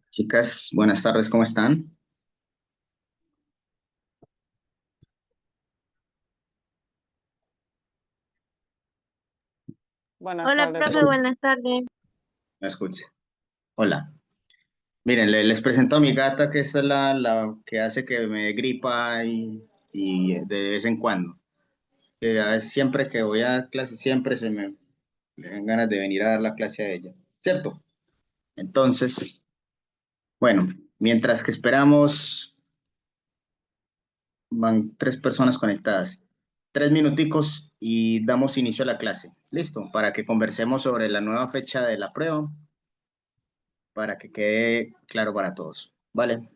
Chicas, buenas tardes, ¿cómo están? Buenas Hola, tardes, ¿Me profe, profe. escucha? buenas tardes. ¿Me escucha? Hola. Miren, les presento a mi gata, que esta es la que hace que me dé gripa y de vez en cuando. Que a veces, siempre que voy a clase, siempre me dan ganas de venir a dar la clase a ella, ¿cierto? Entonces, bueno, mientras que esperamos, van 3 personas conectadas. 3 minuticos y damos inicio a la clase. ¿Listo? Para que conversemos sobre la nueva fecha de la prueba para que quede claro para todos. ¿Vale?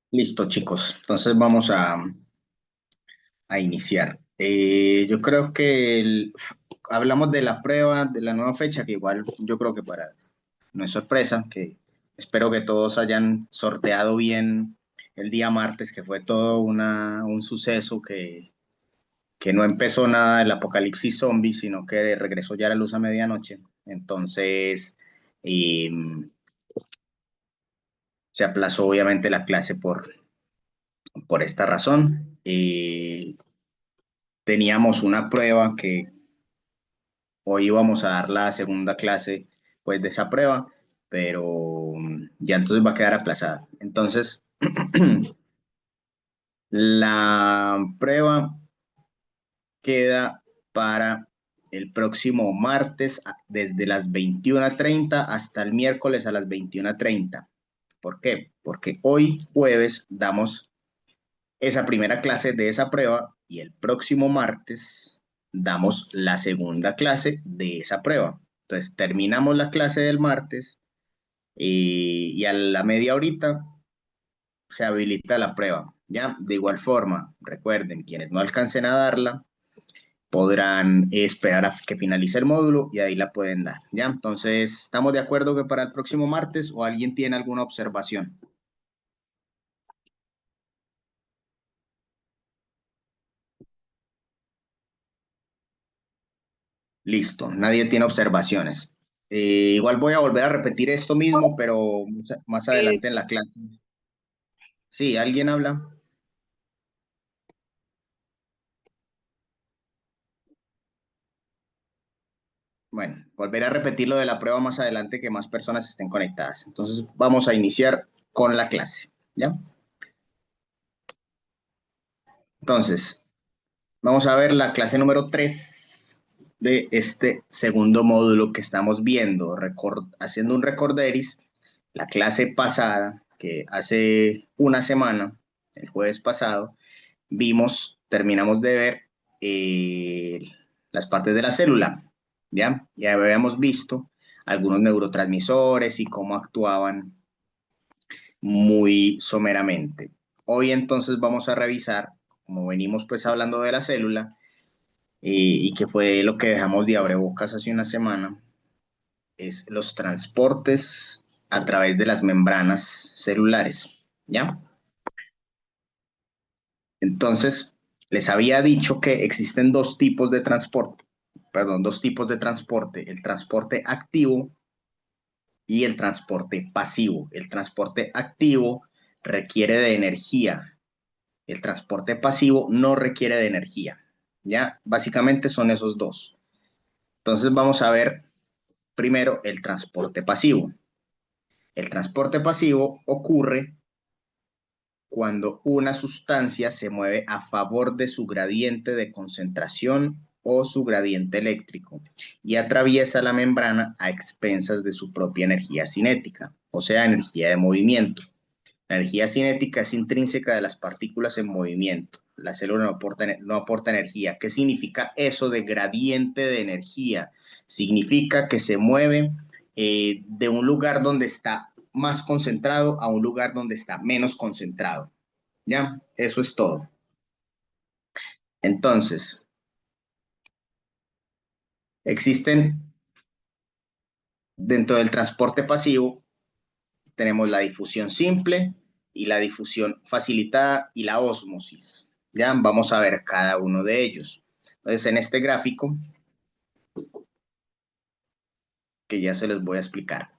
Listo, chicos. Entonces vamos a iniciar. Yo creo que hablamos de la prueba, de la nueva fecha, que igual yo creo que para no es sorpresa, que espero que todos hayan sorteado bien el día martes, que fue todo un suceso que no empezó nada el apocalipsis zombie, sino que regresó ya a la luz a medianoche. Entonces, eh, se aplazó obviamente la clase por esta razón. Teníamos una prueba que hoy íbamos a dar la segunda clase pues, de esa prueba, pero ya entonces va a quedar aplazada. Entonces, la prueba queda para el próximo martes desde las 21:30 hasta el miércoles a las 21:30. ¿Por qué? Porque hoy jueves damos esa primera clase de esa prueba y el próximo martes damos la segunda clase de esa prueba. Entonces terminamos la clase del martes y a la media horita se habilita la prueba. ¿Ya? De igual forma, recuerden, quienes no alcancen a darla, podrán esperar a que finalice el módulo y ahí la pueden dar. ¿Ya? Entonces, ¿estamos de acuerdo que para el próximo martes o alguien tiene alguna observación? Listo, nadie tiene observaciones. Igual voy a volver a repetir esto mismo, pero más Eh, adelante en la clase. Sí, ¿alguien habla? Bueno, volveré a repetir lo de la prueba más adelante que más personas estén conectadas. Entonces, vamos a iniciar con la clase. ¿Ya? Entonces, vamos a ver la clase número 3 de este segundo módulo que estamos viendo, haciendo un recorderis. La clase pasada, que hace una semana, el jueves pasado, terminamos de ver eh, las partes de la célula, ¿ya? Ya habíamos visto algunos neurotransmisores y cómo actuaban muy someramente. Hoy entonces vamos a revisar, como venimos pues hablando de la célula, y que fue lo que dejamos de abrebocas hace una semana, es los transportes a través de las membranas celulares, ¿ya? Entonces, les había dicho que existen dos tipos de transporte, perdón, dos tipos de transporte, el transporte activo y el transporte pasivo. El transporte activo requiere de energía, el transporte pasivo no requiere de energía, ¿ya? Básicamente son esos dos. Entonces vamos a ver primero el transporte pasivo. El transporte pasivo ocurre cuando una sustancia se mueve a favor de su gradiente de concentración o su gradiente eléctrico y atraviesa la membrana a expensas de su propia energía cinética, o sea, energía de movimiento. La energía cinética es intrínseca de las partículas en movimiento. La célula no aporta energía. ¿Qué significa eso de gradiente de energía? Significa que se mueve de un lugar donde está más concentrado a un lugar donde está menos concentrado. ¿Ya? Eso es todo. Entonces, existen dentro del transporte pasivo, tenemos la difusión simple y la difusión facilitada y la ósmosis. Ya vamos a ver cada uno de ellos. Entonces, en este gráfico, que ya se los voy a explicar,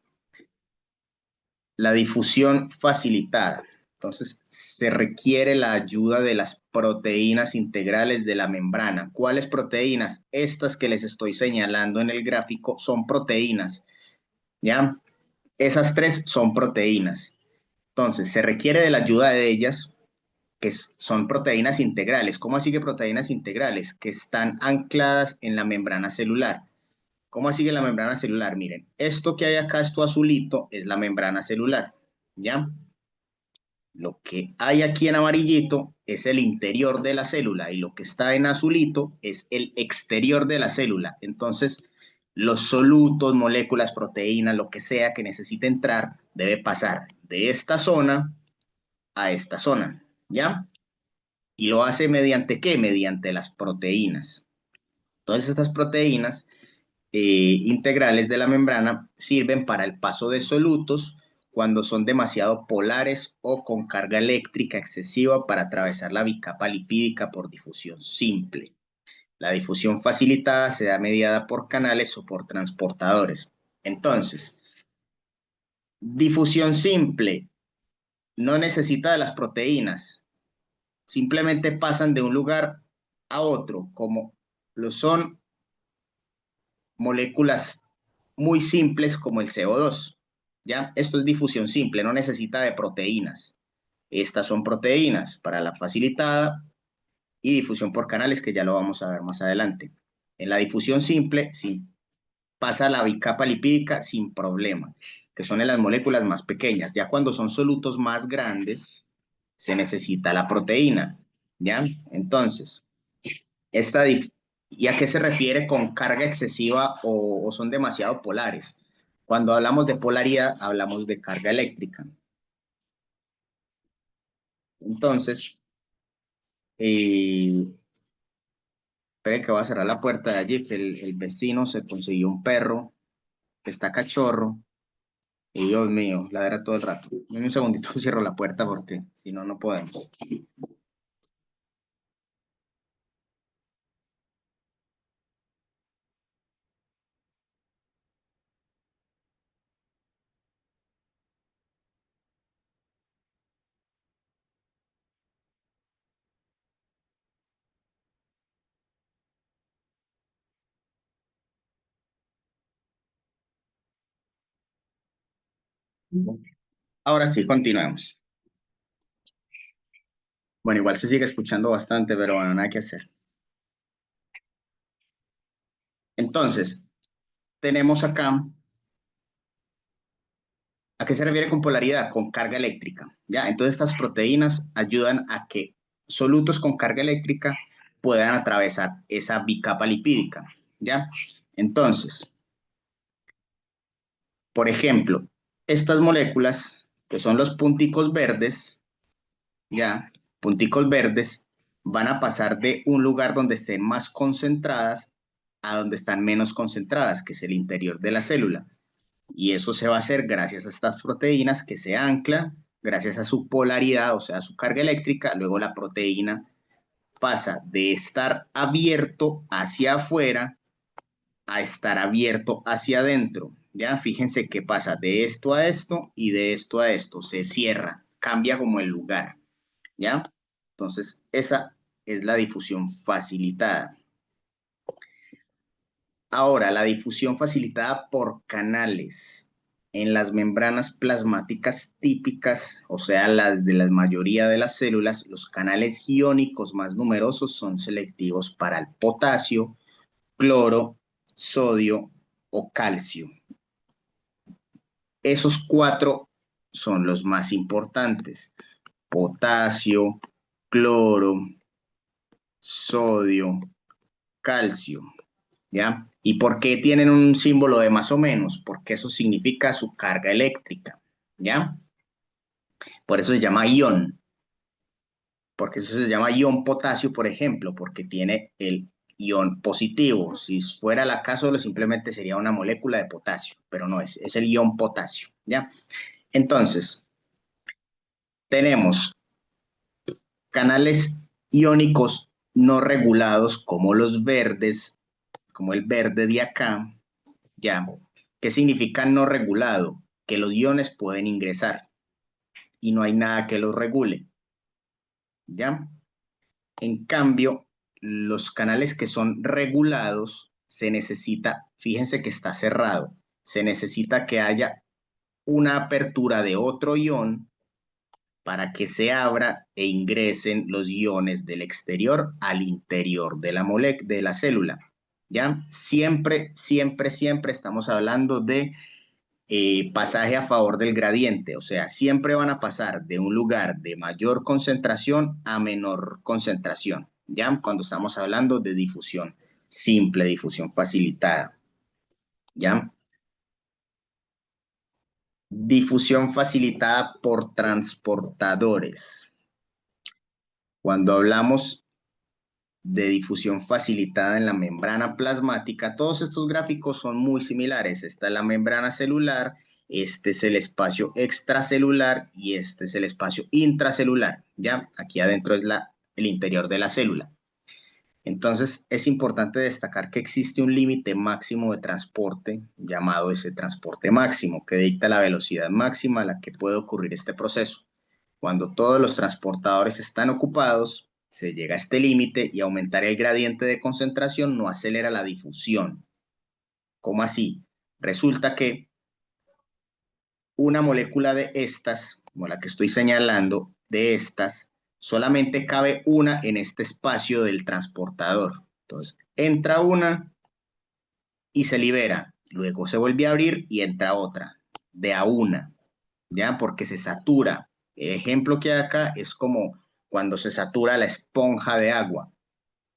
la difusión facilitada. Entonces, se requiere la ayuda de las proteínas integrales de la membrana. ¿Cuáles proteínas? Estas que les estoy señalando en el gráfico son proteínas. ¿Ya? Esas tres son proteínas. Entonces, se requiere de la ayuda de ellas, que son proteínas integrales. ¿Cómo así que proteínas integrales? Que están ancladas en la membrana celular. ¿Cómo así que la membrana celular? Miren, esto que hay acá, esto azulito, es la membrana celular, ¿ya? Lo que hay aquí en amarillito es el interior de la célula y lo que está en azulito es el exterior de la célula. Entonces, los solutos, moléculas, proteínas, lo que sea que necesite entrar, debe pasar de esta zona a esta zona, ¿ya? ¿Y lo hace mediante qué? Mediante las proteínas. Todas estas proteínas integrales de la membrana sirven para el paso de solutos cuando son demasiado polares o con carga eléctrica excesiva para atravesar la bicapa lipídica por difusión simple. La difusión facilitada se da mediada por canales o por transportadores. Entonces, difusión simple no necesita de las proteínas, simplemente pasan de un lugar a otro, como lo son moléculas muy simples como el CO2. ¿Ya? Esto es difusión simple, no necesita de proteínas. Estas son proteínas para la facilitada y difusión por canales, que ya lo vamos a ver más adelante. En la difusión simple, sí, pasa la bicapa lipídica sin problema, que son en las moléculas más pequeñas. Ya cuando son solutos más grandes, se necesita la proteína. ¿Ya? Entonces, esta ¿y a qué se refiere con carga excesiva o son demasiado polares? Cuando hablamos de polaridad, hablamos de carga eléctrica. Entonces, espere que voy a cerrar la puerta de allí, que el vecino se consiguió un perro que está cachorro. Y Dios mío, ladra todo el rato. Dame un segundito, cierro la puerta porque si no, no podemos. Ahora sí, continuemos. Bueno, igual se sigue escuchando bastante, pero bueno, nada que hacer. Entonces, tenemos acá, ¿a qué se refiere con polaridad? Con carga eléctrica, ¿ya? Entonces, estas proteínas ayudan a que solutos con carga eléctrica puedan atravesar esa bicapa lipídica, ¿ya? Entonces, por ejemplo, estas moléculas, que son los punticos verdes, ¿ya? Punticos verdes, van a pasar de un lugar donde estén más concentradas a donde están menos concentradas, que es el interior de la célula. Y eso se va a hacer gracias a estas proteínas que se anclan, gracias a su polaridad, o sea, a su carga eléctrica. Luego la proteína pasa de estar abierto hacia afuera a estar abierto hacia adentro. Ya, fíjense que pasa de esto a esto y de esto a esto. Se cierra, cambia como el lugar. ¿Ya? Entonces, esa es la difusión facilitada. Ahora, la difusión facilitada por canales en las membranas plasmáticas típicas, o sea, las de la mayoría de las células, los canales iónicos más numerosos son selectivos para el potasio, cloro, sodio o calcio. Esos cuatro son los más importantes: potasio, cloro, sodio, calcio. ¿Ya? ¿Y por qué tienen un símbolo de más o menos? Porque eso significa su carga eléctrica, ¿ya? Por eso se llama ion, porque eso se llama ion potasio, por ejemplo, porque tiene el ion positivo. Si fuera la caso, simplemente sería una molécula de potasio, pero no es el ion potasio, ¿ya? Entonces, tenemos canales iónicos no regulados como los verdes, como el verde de acá, ¿ya? ¿Qué significa no regulado? Que los iones pueden ingresar y no hay nada que los regule, ¿ya? En cambio, los canales que son regulados, se necesita, fíjense que está cerrado, se necesita que haya una apertura de otro ion para que se abra e ingresen los iones del exterior al interior de de la célula, ¿ya? Siempre, siempre, siempre estamos hablando de pasaje a favor del gradiente, o sea, siempre van a pasar de un lugar de mayor concentración a menor concentración, ¿ya? Cuando estamos hablando de difusión simple, difusión facilitada, ¿ya? Difusión facilitada por transportadores. Cuando hablamos de difusión facilitada en la membrana plasmática, todos estos gráficos son muy similares. Esta es la membrana celular, este es el espacio extracelular y este es el espacio intracelular. ¿Ya? Aquí adentro es el interior de la célula. Entonces, es importante destacar que existe un límite máximo de transporte, llamado ese transporte máximo, que dicta la velocidad máxima a la que puede ocurrir este proceso. Cuando todos los transportadores están ocupados, se llega a este límite y aumentar el gradiente de concentración no acelera la difusión. ¿Cómo así? Resulta que una molécula de estas, como la que estoy señalando, de estas, solamente cabe una en este espacio del transportador. Entonces, entra una y se libera. Luego se vuelve a abrir y entra otra, de a una, ¿ya? Porque se satura. El ejemplo que hay acá es como cuando se satura la esponja de agua.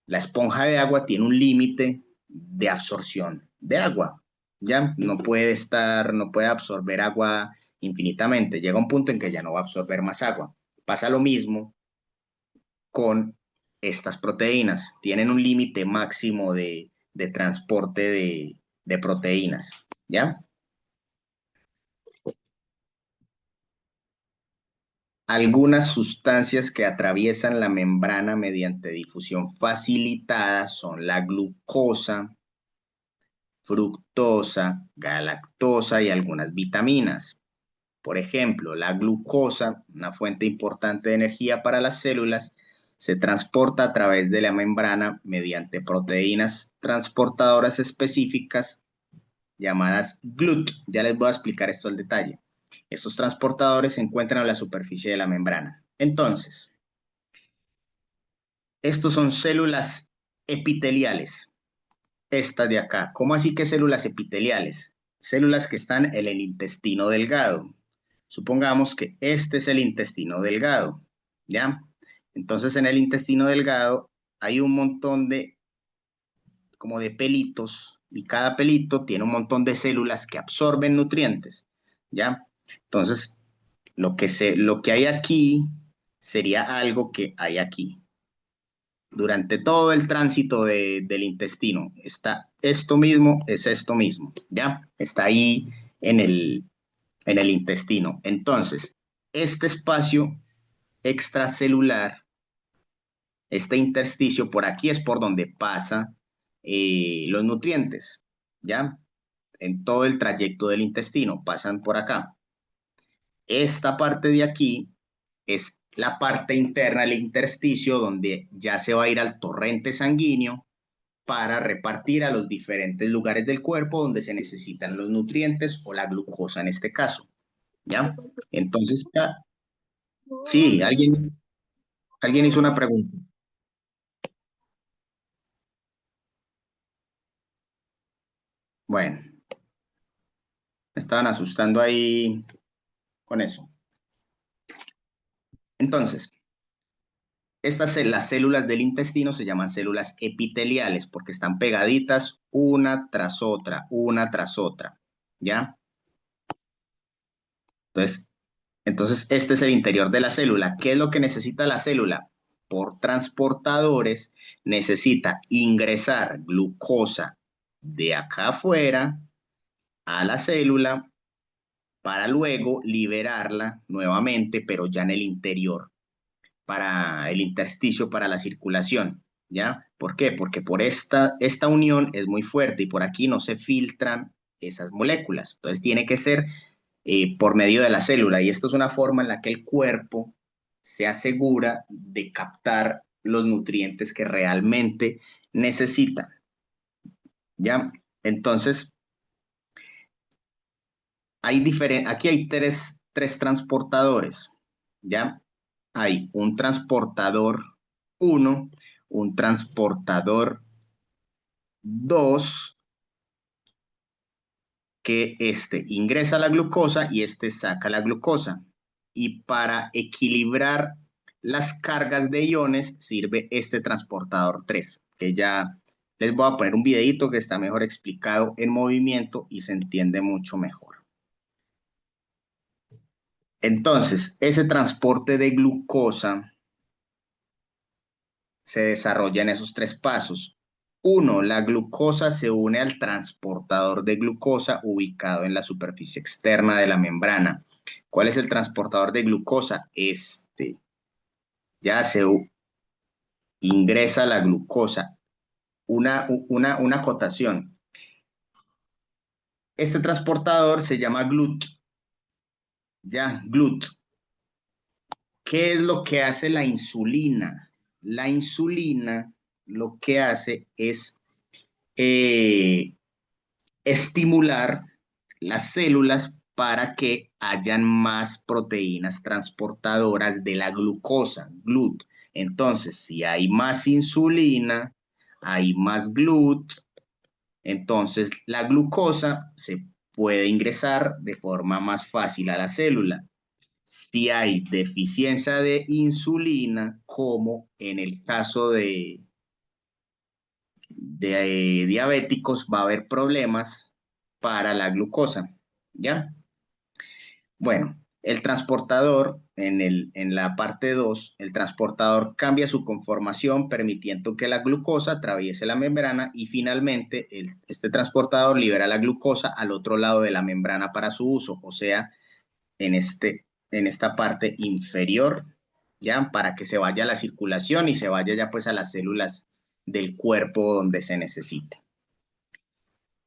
La esponja de agua tiene un límite de absorción de agua, ¿ya? No puede absorber agua infinitamente. Llega un punto en que ya no va a absorber más agua. Pasa lo mismo con estas proteínas. Tienen un límite máximo de transporte de proteínas, ¿ya? Algunas sustancias que atraviesan la membrana mediante difusión facilitada son la glucosa, fructosa, galactosa y algunas vitaminas. Por ejemplo, la glucosa, una fuente importante de energía para las células, se transporta a través de la membrana mediante proteínas transportadoras específicas llamadas GLUT. Ya les voy a explicar esto al detalle. Estos transportadores se encuentran en la superficie de la membrana. Entonces, Estos son células epiteliales, estas de acá. ¿Cómo así que células epiteliales? Células que están en el intestino delgado. Supongamos que este es el intestino delgado, ¿ya? Entonces en el intestino delgado hay un montón de, como de pelitos, y cada pelito tiene un montón de células que absorben nutrientes, ¿ya? Entonces, lo que hay aquí sería algo que hay aquí. Durante todo el tránsito del intestino, está esto mismo, es esto mismo, ¿ya? Está ahí en en el intestino. Entonces, este espacio extracelular, este intersticio, por aquí es por donde pasa los nutrientes, ¿ya? En todo el trayecto del intestino, pasan por acá. Esta parte de aquí es la parte interna, el intersticio, donde ya se va a ir al torrente sanguíneo para repartir a los diferentes lugares del cuerpo donde se necesitan los nutrientes o la glucosa en este caso, ¿ya? Entonces, sí, alguien hizo una pregunta. Bueno, me estaban asustando ahí con eso. Entonces, las células del intestino se llaman células epiteliales porque están pegaditas una tras otra, ¿ya? Entonces, este es el interior de la célula. ¿Qué es lo que necesita la célula? Por transportadores, necesita ingresar glucosa de acá afuera a la célula para luego liberarla nuevamente, pero ya en el interior, para el intersticio, para la circulación, ¿ya? ¿Por qué? Porque por esta unión es muy fuerte y por aquí no se filtran esas moléculas. Entonces tiene que ser por medio de la célula y esto es una forma en la que el cuerpo se asegura de captar los nutrientes que realmente necesita, ¿ya? Entonces, aquí hay tres transportadores, ¿ya? Hay un transportador uno, un transportador 2 que este ingresa la glucosa y este saca la glucosa. Y para equilibrar las cargas de iones sirve este transportador 3 que ya les voy a poner un videito que está mejor explicado en movimiento y se entiende mucho mejor. Entonces, ese transporte de glucosa se desarrolla en esos tres pasos. Uno, la glucosa se une al transportador de glucosa ubicado en la superficie externa de la membrana. ¿Cuál es el transportador de glucosa? Este. Ya se ingresa la glucosa. Una acotación. Este transportador se llama GLUT. Ya, GLUT. ¿Qué es lo que hace la insulina? La insulina lo que hace es eh, estimular las células para que hayan más proteínas transportadoras de la glucosa, GLUT. Entonces, si hay más insulina, hay más GLUT, entonces la glucosa se puede ingresar de forma más fácil a la célula. Si hay deficiencia de insulina, como en el caso de diabéticos, va a haber problemas para la glucosa, ¿ya? Bueno, el transportador, en la parte 2, el transportador cambia su conformación permitiendo que la glucosa atraviese la membrana y finalmente este transportador libera la glucosa al otro lado de la membrana para su uso, o sea, en esta parte inferior, ¿ya? Para que se vaya a la circulación y se vaya ya pues a las células del cuerpo donde se necesite.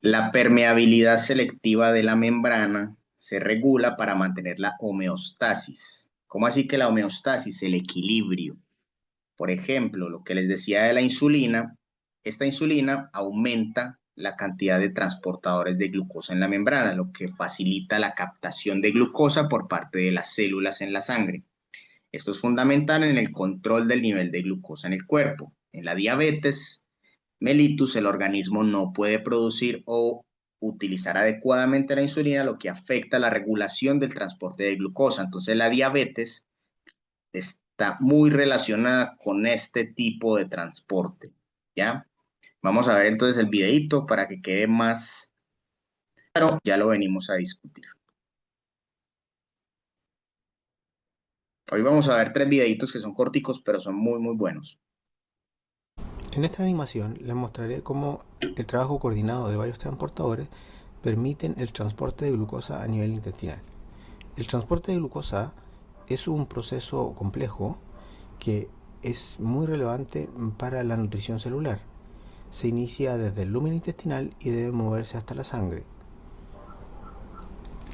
La permeabilidad selectiva de la membrana se regula para mantener la homeostasis. ¿Cómo así que la homeostasis? El equilibrio. Por ejemplo, lo que les decía de la insulina, esta insulina aumenta la cantidad de transportadores de glucosa en la membrana, lo que facilita la captación de glucosa por parte de las células en la sangre. Esto es fundamental en el control del nivel de glucosa en el cuerpo. En la diabetes mellitus, el organismo no puede producir o utilizar adecuadamente la insulina, lo que afecta la regulación del transporte de glucosa. Entonces, la diabetes está muy relacionada con este tipo de transporte, ¿ya? Vamos a ver entonces el videito para que quede más claro, ya lo venimos a discutir. Hoy vamos a ver 3 videitos que son corticos, pero son muy, muy buenos. En esta animación les mostraré cómo el trabajo coordinado de varios transportadores permiten el transporte de glucosa a nivel intestinal. El transporte de glucosa es un proceso complejo que es muy relevante para la nutrición celular. Se inicia desde el lumen intestinal y debe moverse hasta la sangre.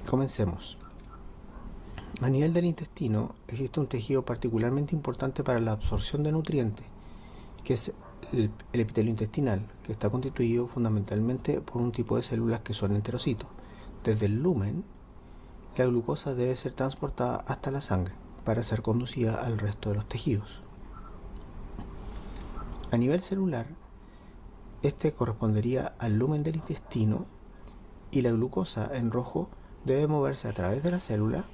Comencemos. A nivel del intestino existe un tejido particularmente importante para la absorción de nutrientes, que es el epitelio intestinal, que está constituido fundamentalmente por un tipo de células que son enterocitos. Desde el lumen, la glucosa debe ser transportada hasta la sangre para ser conducida al resto de los tejidos. A nivel celular, este correspondería al lumen del intestino y la glucosa en rojo debe moverse a través de la célula,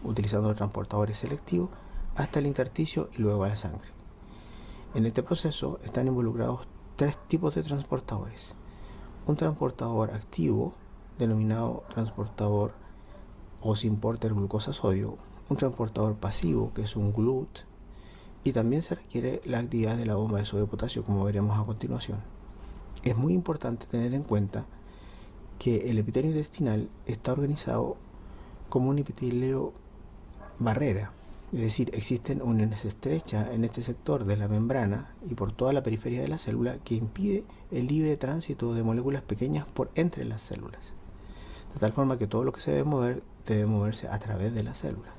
utilizando transportadores selectivos, hasta el intersticio y luego a la sangre. En este proceso están involucrados tres tipos de transportadores. Un transportador activo, denominado transportador o importer glucosa-sodio, un transportador pasivo, que es un GLUT, y también se requiere la actividad de la bomba de sodio-potasio, como veremos a continuación. Es muy importante tener en cuenta que el epitelio intestinal está organizado como un epitelio barrera, es decir, existen uniones estrechas en este sector de la membrana y por toda la periferia de la célula que impide el libre tránsito de moléculas pequeñas por entre las células, de tal forma que todo lo que se debe moverse a través de las células.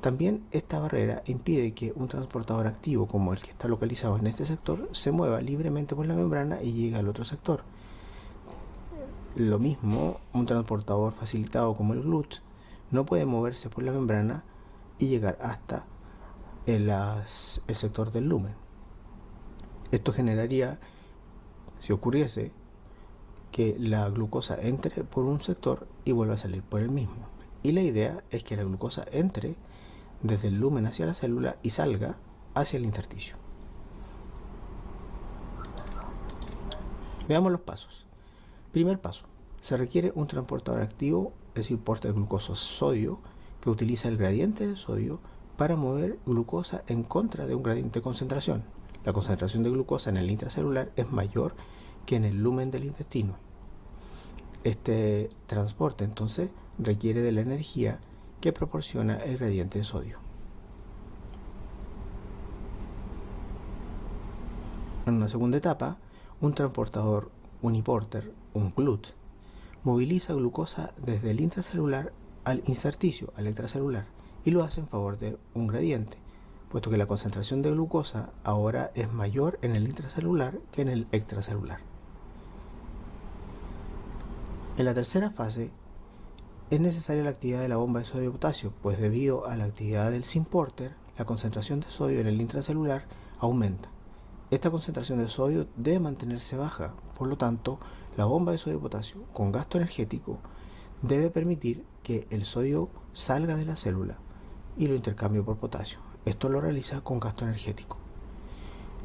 También esta barrera impide que un transportador activo como el que está localizado en este sector se mueva libremente por la membrana y llegue al otro sector. Lo mismo, un transportador facilitado como el GLUT no puede moverse por la membrana y llegar hasta el sector del lumen. Esto generaría, si ocurriese, que la glucosa entre por un sector y vuelva a salir por el mismo. Y la idea es que la glucosa entre desde el lumen hacia la célula y salga hacia el intersticio. Veamos los pasos. Primer paso. Se requiere un transportador activo, es decir, porta de glucosa sodio, que utiliza el gradiente de sodio para mover glucosa en contra de un gradiente de concentración. La concentración de glucosa en el intracelular es mayor que en el lumen del intestino. Este transporte entonces requiere de la energía que proporciona el gradiente de sodio. En una segunda etapa, un transportador uniporter, un GLUT, moviliza glucosa desde el intracelular al intersticio, al extracelular, y lo hace en favor de un gradiente, puesto que la concentración de glucosa ahora es mayor en el intracelular que en el extracelular. En la tercera fase es necesaria la actividad de la bomba de sodio y potasio, pues debido a la actividad del Symporter, la concentración de sodio en el intracelular aumenta. Esta concentración de sodio debe mantenerse baja, por lo tanto, la bomba de sodio y potasio con gasto energético debe permitir que el sodio salga de la célula y lo intercambie por potasio. Esto lo realiza con gasto energético.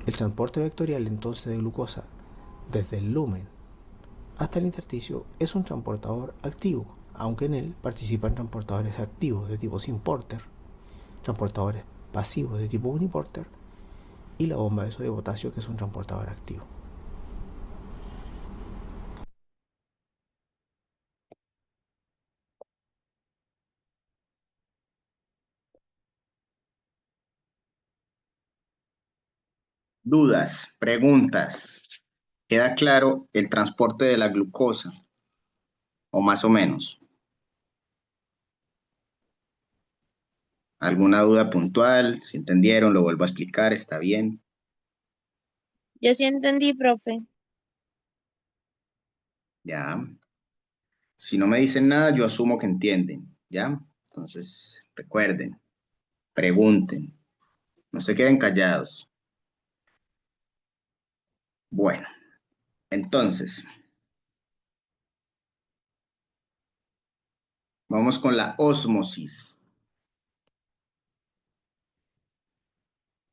El transporte vectorial entonces de glucosa desde el lumen hasta el intersticio es un transportador activo, aunque en él participan transportadores activos de tipo Symporter, transportadores pasivos de tipo Uniporter y la bomba de sodio potasio, que es un transportador activo. Dudas, preguntas. ¿Queda claro el transporte de la glucosa? O más o menos. ¿Alguna duda puntual? Si entendieron, lo vuelvo a explicar, está bien. Yo sí entendí, profe. Ya. Si no me dicen nada, yo asumo que entienden. ¿Ya? Entonces, recuerden. Pregunten, no se queden callados. Bueno, entonces, vamos con la ósmosis.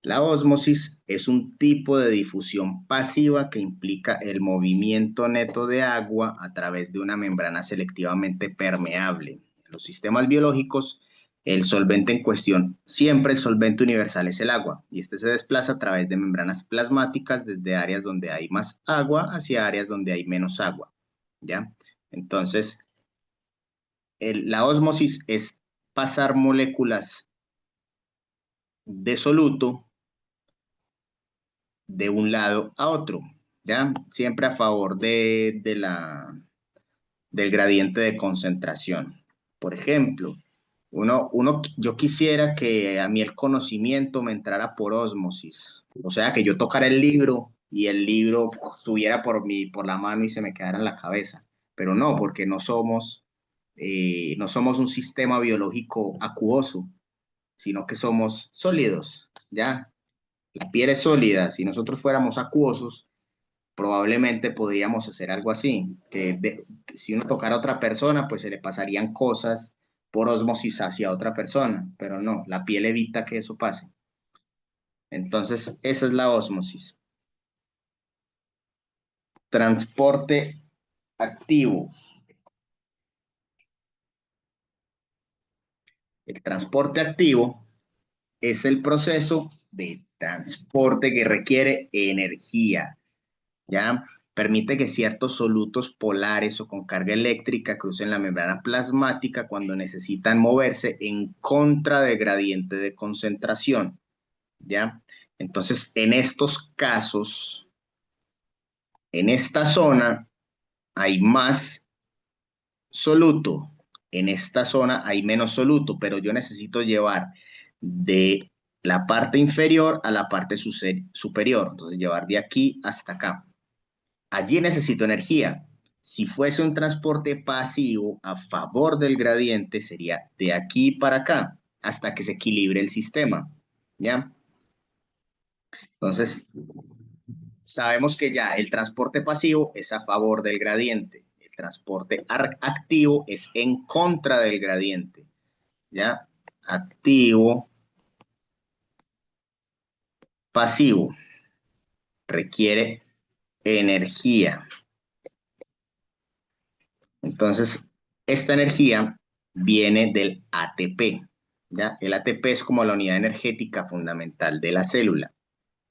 La ósmosis es un tipo de difusión pasiva que implica el movimiento neto de agua a través de una membrana selectivamente permeable. En los sistemas biológicos, el solvente en cuestión, siempre el solvente universal es el agua, y este se desplaza a través de membranas plasmáticas desde áreas donde hay más agua hacia áreas donde hay menos agua, ¿ya? Entonces, la ósmosis es pasar moléculas de soluto de un lado a otro, ¿ya? Siempre a favor del gradiente de concentración. Por ejemplo, yo quisiera que a mí el conocimiento me entrara por ósmosis, o sea, que yo tocara el libro y el libro estuviera por la mano y se me quedara en la cabeza, pero no, porque no somos un sistema biológico acuoso, sino que somos sólidos, ¿ya? La piel es sólida. Si nosotros fuéramos acuosos, probablemente podríamos hacer algo así, si uno tocara a otra persona, pues se le pasarían cosas por ósmosis hacia otra persona, pero no, la piel evita que eso pase. Entonces, esa es la ósmosis. Transporte activo. El transporte activo es el proceso de transporte que requiere energía. ¿Ya? Permite que ciertos solutos polares o con carga eléctrica crucen la membrana plasmática cuando necesitan moverse en contra del gradiente de concentración, ¿ya? Entonces, en estos casos, en esta zona hay más soluto, en esta zona hay menos soluto, pero yo necesito llevar de la parte inferior a la parte superior, entonces llevar de aquí hasta acá. Allí necesito energía. Si fuese un transporte pasivo a favor del gradiente, sería de aquí para acá hasta que se equilibre el sistema. ¿Ya? Entonces, sabemos que ya el transporte pasivo es a favor del gradiente. El transporte activo es en contra del gradiente. ¿Ya? Activo, pasivo. Requiere energía. Entonces, esta energía viene del ATP, ¿ya? El ATP es como la unidad energética fundamental de la célula,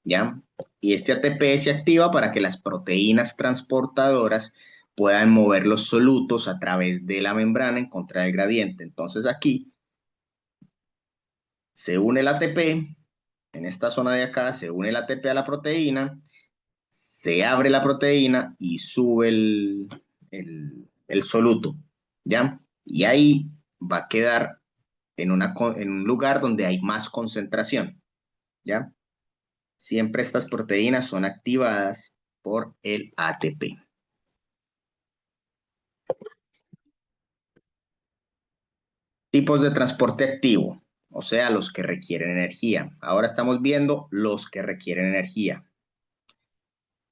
¿ya? Y este ATP se activa para que las proteínas transportadoras puedan mover los solutos a través de la membrana en contra del gradiente. Entonces aquí se une el ATP, en esta zona de acá se une el ATP a la proteína, se abre la proteína y sube el soluto, ¿ya? Y ahí va a quedar en un lugar donde hay más concentración, ¿ya? Siempre estas proteínas son activadas por el ATP. Tipos de transporte activo, o sea, los que requieren energía. Ahora estamos viendo los que requieren energía.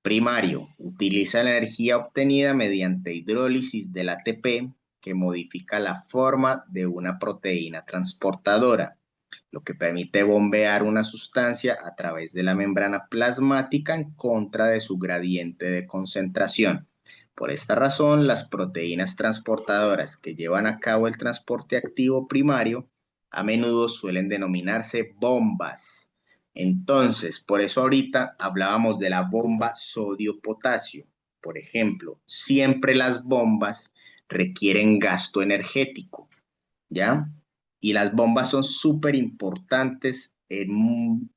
Primario, utiliza la energía obtenida mediante hidrólisis del ATP que modifica la forma de una proteína transportadora, lo que permite bombear una sustancia a través de la membrana plasmática en contra de su gradiente de concentración. Por esta razón, las proteínas transportadoras que llevan a cabo el transporte activo primario a menudo suelen denominarse bombas. Entonces, por eso ahorita hablábamos de la bomba sodio-potasio. Por ejemplo, siempre las bombas requieren gasto energético, ¿ya? Y las bombas son súper importantes en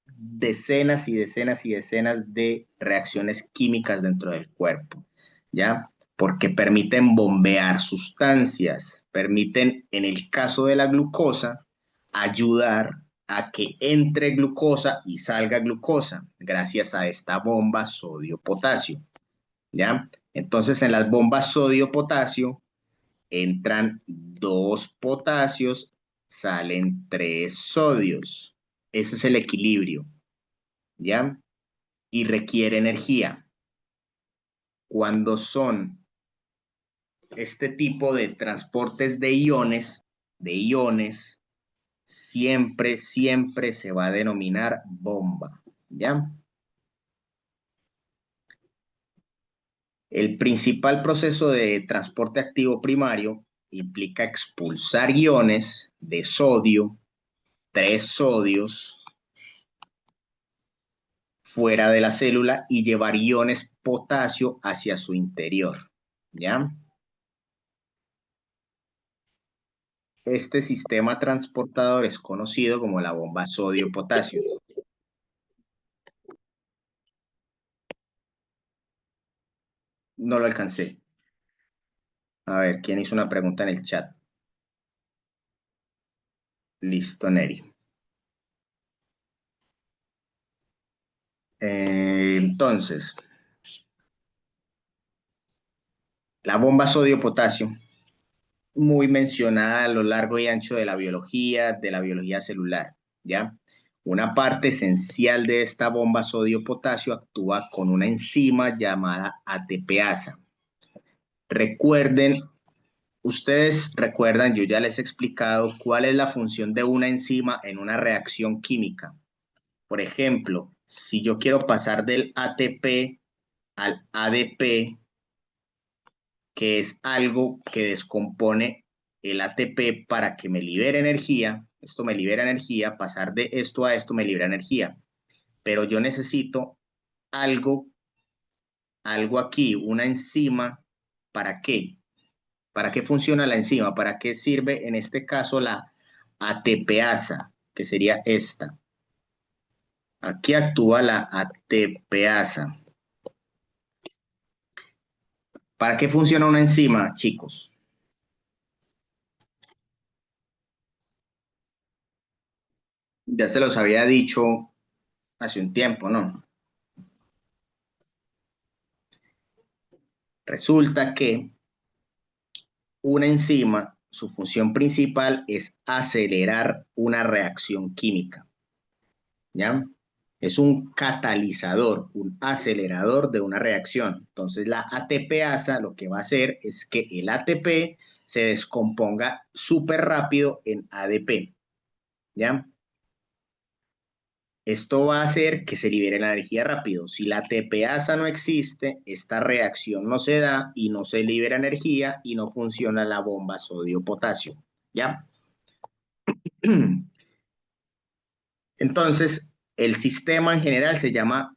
decenas y decenas y decenas de reacciones químicas dentro del cuerpo, ¿ya? Porque permiten bombear sustancias, permiten, en el caso de la glucosa, ayudar a que entre glucosa y salga glucosa, gracias a esta bomba sodio-potasio, ¿ya? Entonces, en las bombas sodio-potasio entran dos potasios salen 3 sodios. Ese es el equilibrio, ¿ya? Y requiere energía. Cuando son este tipo de transportes de iones, siempre se va a denominar bomba, ¿ya? El principal proceso de transporte activo primario implica expulsar iones de sodio, 3 sodios, fuera de la célula y llevar iones potasio hacia su interior, ¿ya? Este sistema transportador es conocido como la bomba sodio-potasio. No lo alcancé. A ver, ¿quién hizo una pregunta en el chat? Listo, Neri. Entonces, la bomba sodio-potasio, muy mencionada a lo largo y ancho de la biología celular, ¿ya? Una parte esencial de esta bomba sodio-potasio actúa con una enzima llamada ATPasa. Recuerden, ustedes recuerdan, yo ya les he explicado cuál es la función de una enzima en una reacción química. Por ejemplo, si yo quiero pasar del ATP al ADP, que es algo que descompone el ATP para que me libere energía, esto me libera energía, pasar de esto a esto me libera energía, pero yo necesito algo, algo aquí, una enzima, ¿para qué? ¿Para qué funciona la enzima? ¿Para qué sirve en este caso la ATPasa, que sería esta? Aquí actúa la ATPasa. ¿Para qué funciona una enzima, chicos? Ya se los había dicho hace un tiempo, ¿no? Resulta que una enzima, su función principal es acelerar una reacción química, ¿ya? Es un catalizador, un acelerador de una reacción. Entonces la ATPasa lo que va a hacer es que el ATP se descomponga súper rápido en ADP, ¿ya? Esto va a hacer que se libere la energía rápido. Si la ATPasa no existe, esta reacción no se da y no se libera energía y no funciona la bomba sodio-potasio, ¿ya? Entonces, el sistema en general se llama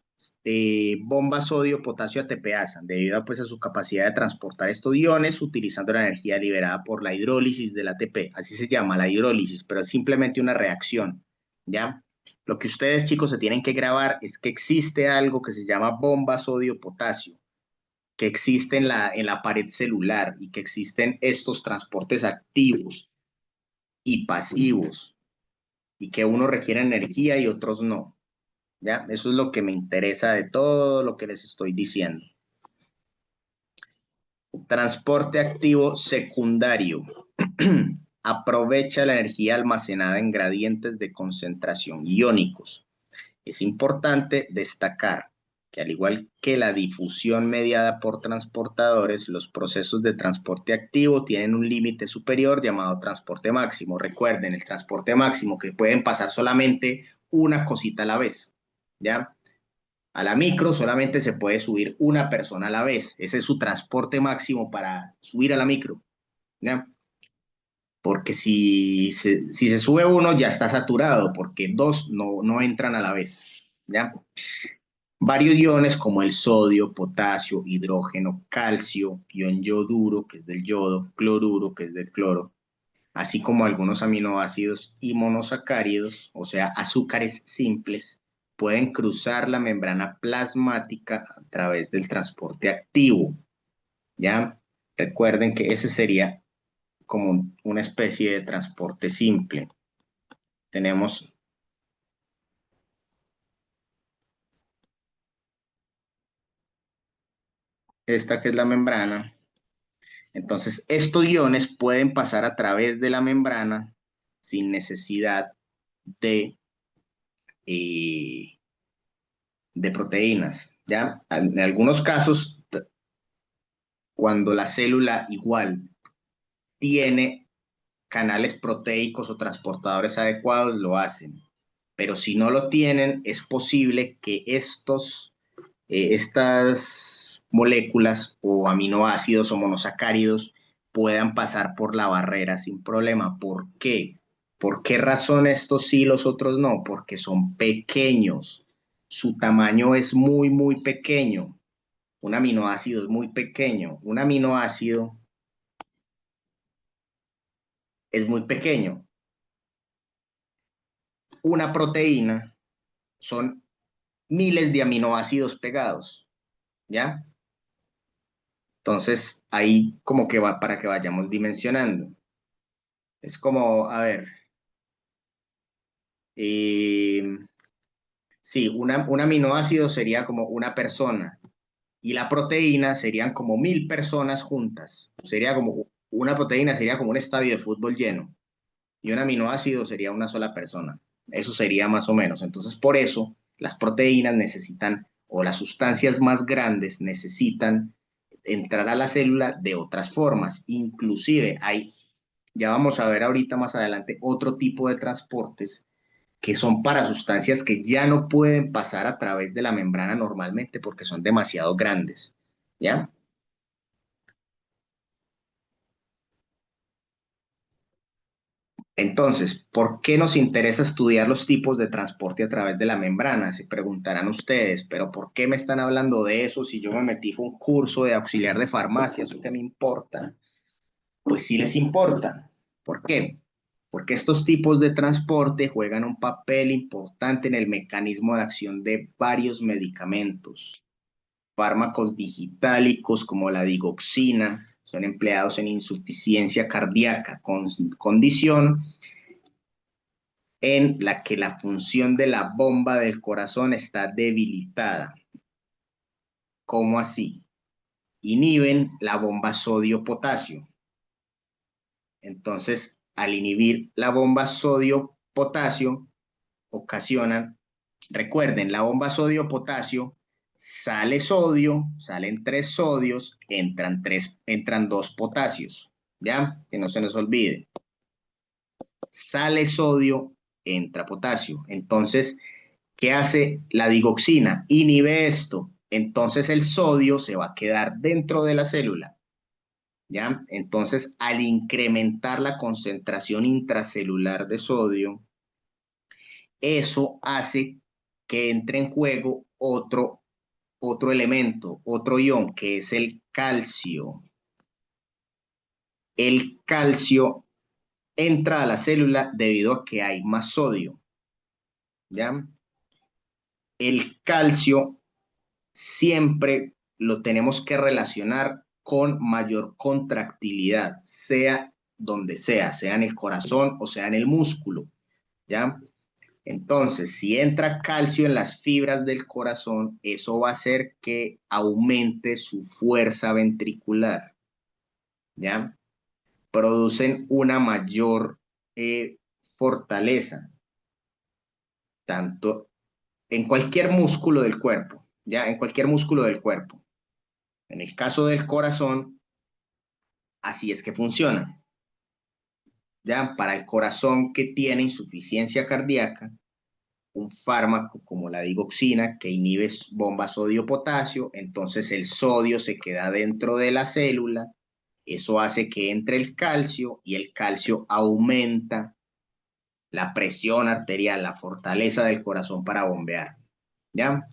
bomba sodio-potasio ATPasa, debido a, pues, a su capacidad de transportar estos iones utilizando la energía liberada por la hidrólisis del ATP. Así se llama la hidrólisis, pero es simplemente una reacción, ¿ya? Lo que ustedes, chicos, se tienen que grabar es que existe algo que se llama bomba sodio-potasio, que existe en la pared celular y que existen estos transportes activos y pasivos y que unos requieren energía y otros no. ¿Ya? Eso es lo que me interesa de todo lo que les estoy diciendo. Transporte activo secundario. Aprovecha la energía almacenada en gradientes de concentración iónicos. Es importante destacar que al igual que la difusión mediada por transportadores, los procesos de transporte activo tienen un límite superior llamado transporte máximo. Recuerden, el transporte máximo que pueden pasar solamente una cosita a la vez, ¿ya? A la micro solamente se puede subir una persona a la vez. Ese es su transporte máximo para subir a la micro, ¿ya? Porque si se sube uno ya está saturado, porque dos no entran a la vez, ¿ya? Varios iones como el sodio, potasio, hidrógeno, calcio, ion yoduro, que es del yodo, cloruro, que es del cloro, así como algunos aminoácidos y monosacáridos, o sea, azúcares simples, pueden cruzar la membrana plasmática a través del transporte activo, ¿ya? Recuerden que ese sería como una especie de transporte simple. Tenemos esta que es la membrana. Entonces, estos iones pueden pasar a través de la membrana sin necesidad de, de proteínas, ¿ya? En algunos casos, cuando la célula igual tiene canales proteicos o transportadores adecuados, lo hacen. Pero si no lo tienen, es posible que estas moléculas o aminoácidos o monosacáridos puedan pasar por la barrera sin problema. ¿Por qué? ¿Por qué razón estos sí, los otros no? Porque son pequeños. Su tamaño es muy, muy pequeño. Un aminoácido es muy pequeño. Un aminoácido es muy pequeño. Una proteína son miles de aminoácidos pegados, ¿ya? Entonces, ahí como que va para que vayamos dimensionando. Es como, a ver, eh, sí, un aminoácido sería como una persona y la proteína serían como 1000 personas juntas. Sería como, una proteína sería como un estadio de fútbol lleno y un aminoácido sería una sola persona. Eso sería más o menos. Entonces, por eso las proteínas necesitan, o las sustancias más grandes necesitan entrar a la célula de otras formas. Inclusive hay, ya vamos a ver ahorita más adelante, otro tipo de transportes que son para sustancias que ya no pueden pasar a través de la membrana normalmente porque son demasiado grandes. ¿Ya? Entonces, ¿por qué nos interesa estudiar los tipos de transporte a través de la membrana? Se preguntarán ustedes, pero ¿por qué me están hablando de eso si yo me metí fue un curso de auxiliar de farmacia? ¿Eso qué me importa? Pues sí les importa. ¿Por qué? Porque estos tipos de transporte juegan un papel importante en el mecanismo de acción de varios medicamentos. Fármacos digitálicos como la digoxina son empleados en insuficiencia cardíaca, condición en la que la función de la bomba del corazón está debilitada. ¿Cómo así? Inhiben la bomba sodio-potasio. Entonces, al inhibir la bomba sodio-potasio, ocasionan, recuerden, la bomba sodio-potasio, sale sodio, salen 3 sodios, entran 2 potasios, ¿ya? Que no se nos olvide. Sale sodio, entra potasio. Entonces, ¿qué hace la digoxina? Inhibe esto. Entonces el sodio se va a quedar dentro de la célula. ¿Ya? Entonces, al incrementar la concentración intracelular de sodio, eso hace que entre en juego otro elemento, otro ion, que es el calcio. El calcio entra a la célula debido a que hay más sodio. ¿Ya? El calcio siempre lo tenemos que relacionar con mayor contractilidad, sea donde sea en el corazón o sea en el músculo, ¿ya? Entonces, si entra calcio en las fibras del corazón, eso va a hacer que aumente su fuerza ventricular, ¿ya? Producen una mayor fortaleza, tanto en cualquier músculo del cuerpo, ¿ya? En cualquier músculo del cuerpo. En el caso del corazón, así es que funciona. Ya para el corazón que tiene insuficiencia cardíaca, un fármaco como la digoxina que inhibe bomba sodio-potasio, entonces el sodio se queda dentro de la célula, eso hace que entre el calcio y el calcio aumenta la presión arterial, la fortaleza del corazón para bombear. ¿Ya?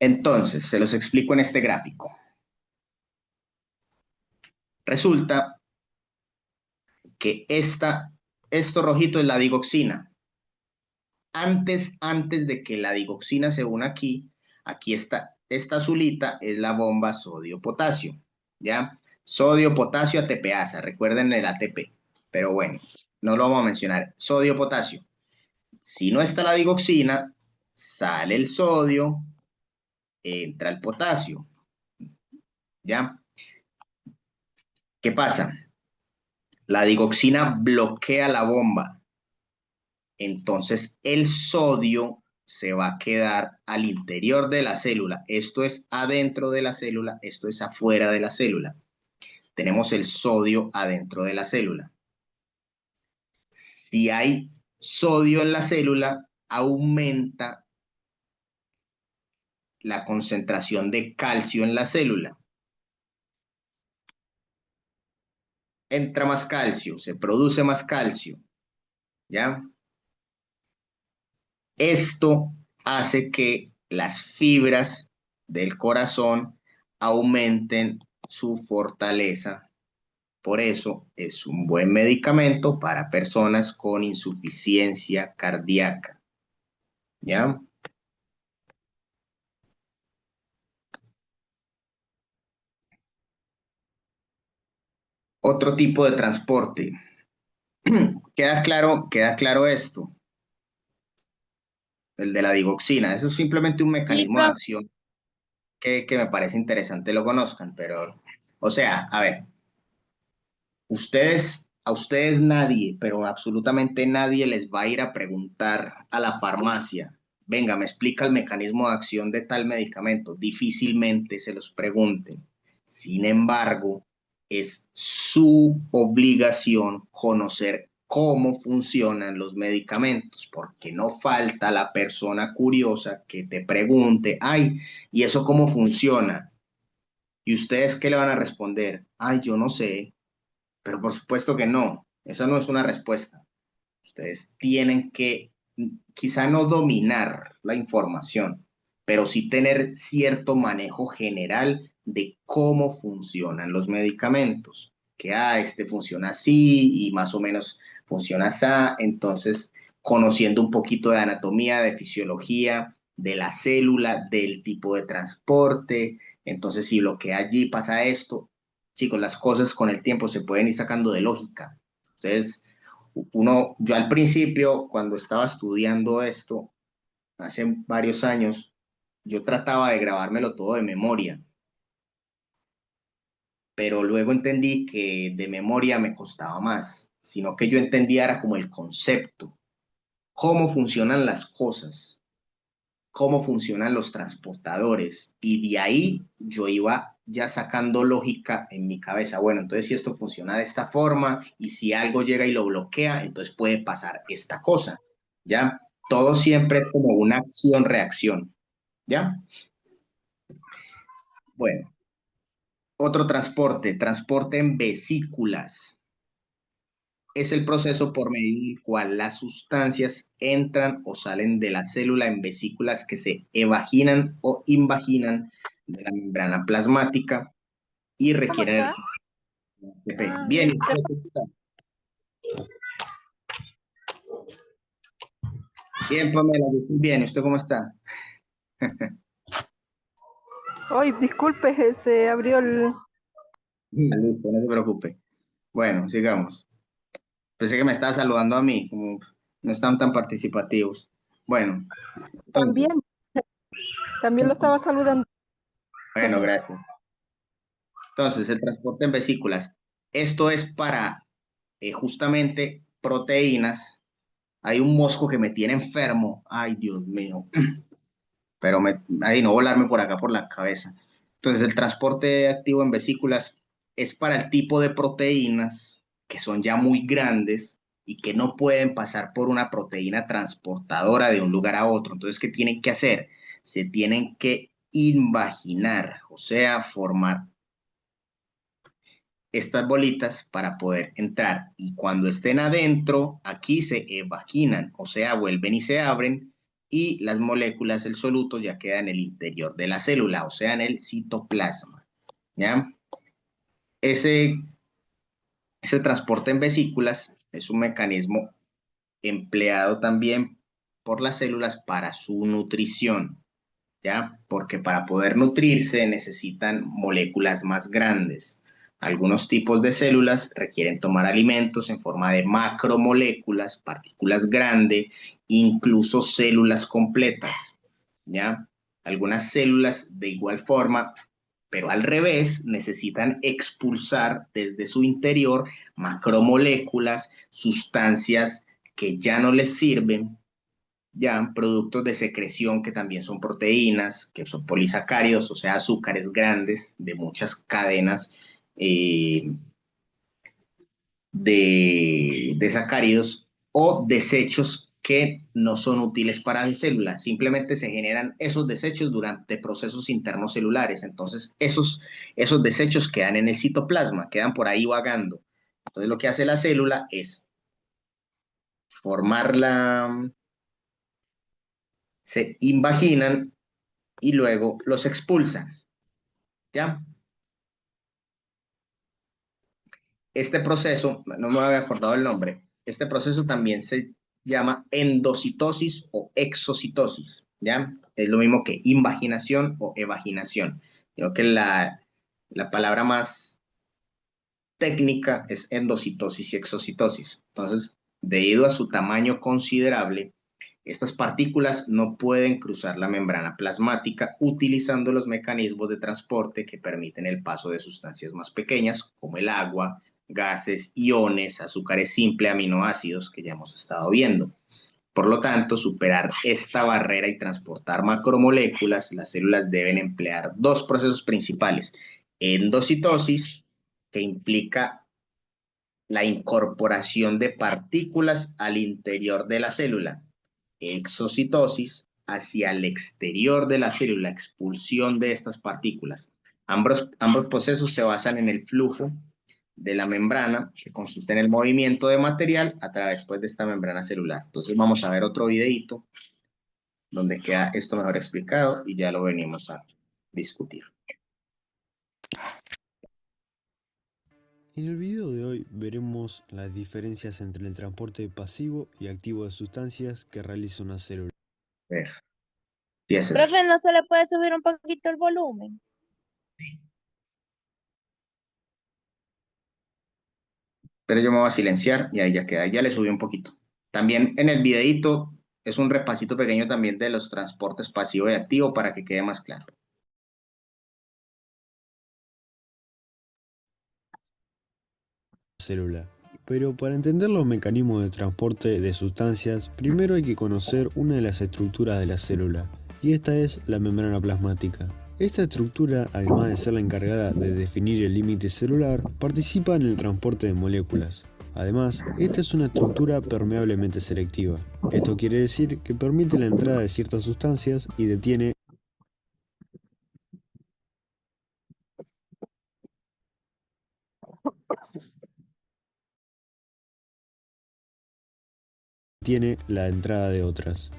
Entonces, se los explico en este gráfico. Resulta que esto rojito es la digoxina. Antes de que la digoxina se una aquí está, esta azulita es la bomba sodio-potasio, ¿ya? Sodio-potasio ATPasa, recuerden el ATP, pero bueno, no lo vamos a mencionar. Sodio-potasio. Si no está la digoxina, sale el sodio, entra el potasio. ¿ya? ¿Qué pasa? La digoxina bloquea la bomba, entonces el sodio se va a quedar al interior de la célula. Esto es adentro de la célula, esto es afuera de la célula. Tenemos el sodio adentro de la célula. Si hay sodio en la célula, aumenta la concentración de calcio en la célula. Entra más calcio, se produce más calcio, ¿ya? Esto hace que las fibras del corazón aumenten su fortaleza. Por eso es un buen medicamento para personas con insuficiencia cardíaca, ¿ya? Otro tipo de transporte. Queda claro esto, el de la digoxina. Eso es simplemente un Sí, mecanismo de profe. acción que me parece interesante lo conozcan, pero, o sea, a ver, a ustedes nadie, pero absolutamente nadie les va a ir a preguntar a la farmacia, venga, me explica el mecanismo de acción de tal medicamento. Difícilmente se los pregunten. Sin embargo, es su obligación conocer cómo funcionan los medicamentos, porque no falta la persona curiosa que te pregunte, ay, ¿y eso cómo funciona? ¿Y ustedes qué le van a responder? Ay, yo no sé. Pero por supuesto que no, esa no es una respuesta. Ustedes tienen que quizá no dominar la información, pero sí tener cierto manejo general de cómo funcionan los medicamentos. Que este funciona así y más o menos funciona así. Entonces, conociendo un poquito de anatomía, de fisiología, de la célula, del tipo de transporte. Entonces, si lo que allí pasa esto, chicos, las cosas con el tiempo se pueden ir sacando de lógica. Ustedes yo al principio, cuando estaba estudiando esto, hace varios años, yo trataba de grabármelo todo de memoria, pero luego entendí que de memoria me costaba más, sino que yo entendía era como el concepto, cómo funcionan las cosas, cómo funcionan los transportadores, y de ahí yo iba ya sacando lógica en mi cabeza. Bueno, entonces si esto funciona de esta forma y si algo llega y lo bloquea, entonces puede pasar esta cosa, ¿ya? Todo siempre es como una acción-reacción, ¿ya? Bueno, otro transporte en vesículas. Es el proceso por medio del cual las sustancias entran o salen de la célula en vesículas que se evaginan o invaginan de la membrana plasmática y ¿Cómo requieren está? el ATP. Ah, Bien, bien, Pamela, yo estoy bien. ¿Usted cómo está? Hoy, disculpe, se abrió el... Listo, no se preocupe. Bueno, sigamos. Pensé que me estaba saludando a mí, como no están tan participativos. Bueno, entonces, También, también lo estaba saludando. bueno, gracias. Entonces, el transporte en vesículas. Esto es para justamente proteínas. Hay un mosco que me tiene enfermo. Ay, Dios mío. Pero ay, no volarme por acá por la cabeza. Entonces, el transporte activo en vesículas es para el tipo de proteínas que son ya muy grandes y que no pueden pasar por una proteína transportadora de un lugar a otro. Entonces, ¿qué tienen que hacer? Se tienen que invaginar, o sea, formar estas bolitas para poder entrar. Y cuando estén adentro, aquí se evaginan, o sea, vuelven y se abren y las moléculas, el soluto ya queda en el interior de la célula, o sea, en el citoplasma. ¿Ya? Ese, ese transporte en vesículas es un mecanismo empleado también por las células para su nutrición, ¿ya? Porque para poder nutrirse necesitan moléculas más grandes. Algunos tipos de células requieren tomar alimentos en forma de macromoléculas, partículas grandes, incluso células completas, ¿ya? Algunas células de igual forma pero al revés necesitan expulsar desde su interior macromoléculas, sustancias que ya no les sirven, ya productos de secreción que también son proteínas, que son polisacáridos, o sea, azúcares grandes de muchas cadenas de sacáridos o desechos que no son útiles para la célula. Simplemente se generan esos desechos durante procesos internos celulares. Entonces, esos desechos quedan en el citoplasma, quedan por ahí vagando. Entonces, lo que hace la célula es formarla, se invaginan y luego los expulsan. ¿Ya? Este proceso, no me había acordado el nombre, este proceso también se llama endocitosis o exocitosis, ¿ya? Es lo mismo que invaginación o evaginación. Creo que la palabra más técnica es endocitosis y exocitosis. Entonces, debido a su tamaño considerable, estas partículas no pueden cruzar la membrana plasmática utilizando los mecanismos de transporte que permiten el paso de sustancias más pequeñas, como el agua, gases, iones, azúcares simples, aminoácidos, que ya hemos estado viendo. Por lo tanto, superar esta barrera y transportar macromoléculas, las células deben emplear dos procesos principales. Endocitosis, que implica la incorporación de partículas al interior de la célula. Exocitosis, hacia el exterior de la célula, expulsión de estas partículas. Ambos procesos se basan en el flujo de la membrana, que consiste en el movimiento de material a través pues, de esta membrana celular. Entonces vamos a ver otro videito donde queda esto mejor explicado y ya lo venimos a discutir. En el video de hoy veremos las diferencias entre el transporte pasivo y activo de sustancias que realiza una célula. A ver. Sí, es eso. Profe, ¿no se le puede subir un poquito el volumen? Pero yo me voy a silenciar y ahí ya queda, ya le subí un poquito. También en el videito es un repasito pequeño también de los transportes pasivo y activo para que quede más claro. Célula. Pero para entender los mecanismos de transporte de sustancias, primero hay que conocer una de las estructuras de la célula, y esta es la membrana plasmática. Esta estructura, además de ser la encargada de definir el límite celular, participa en el transporte de moléculas. Además, esta es una estructura permeablemente selectiva. Esto quiere decir que permite la entrada de ciertas sustancias y detiene la entrada de otras.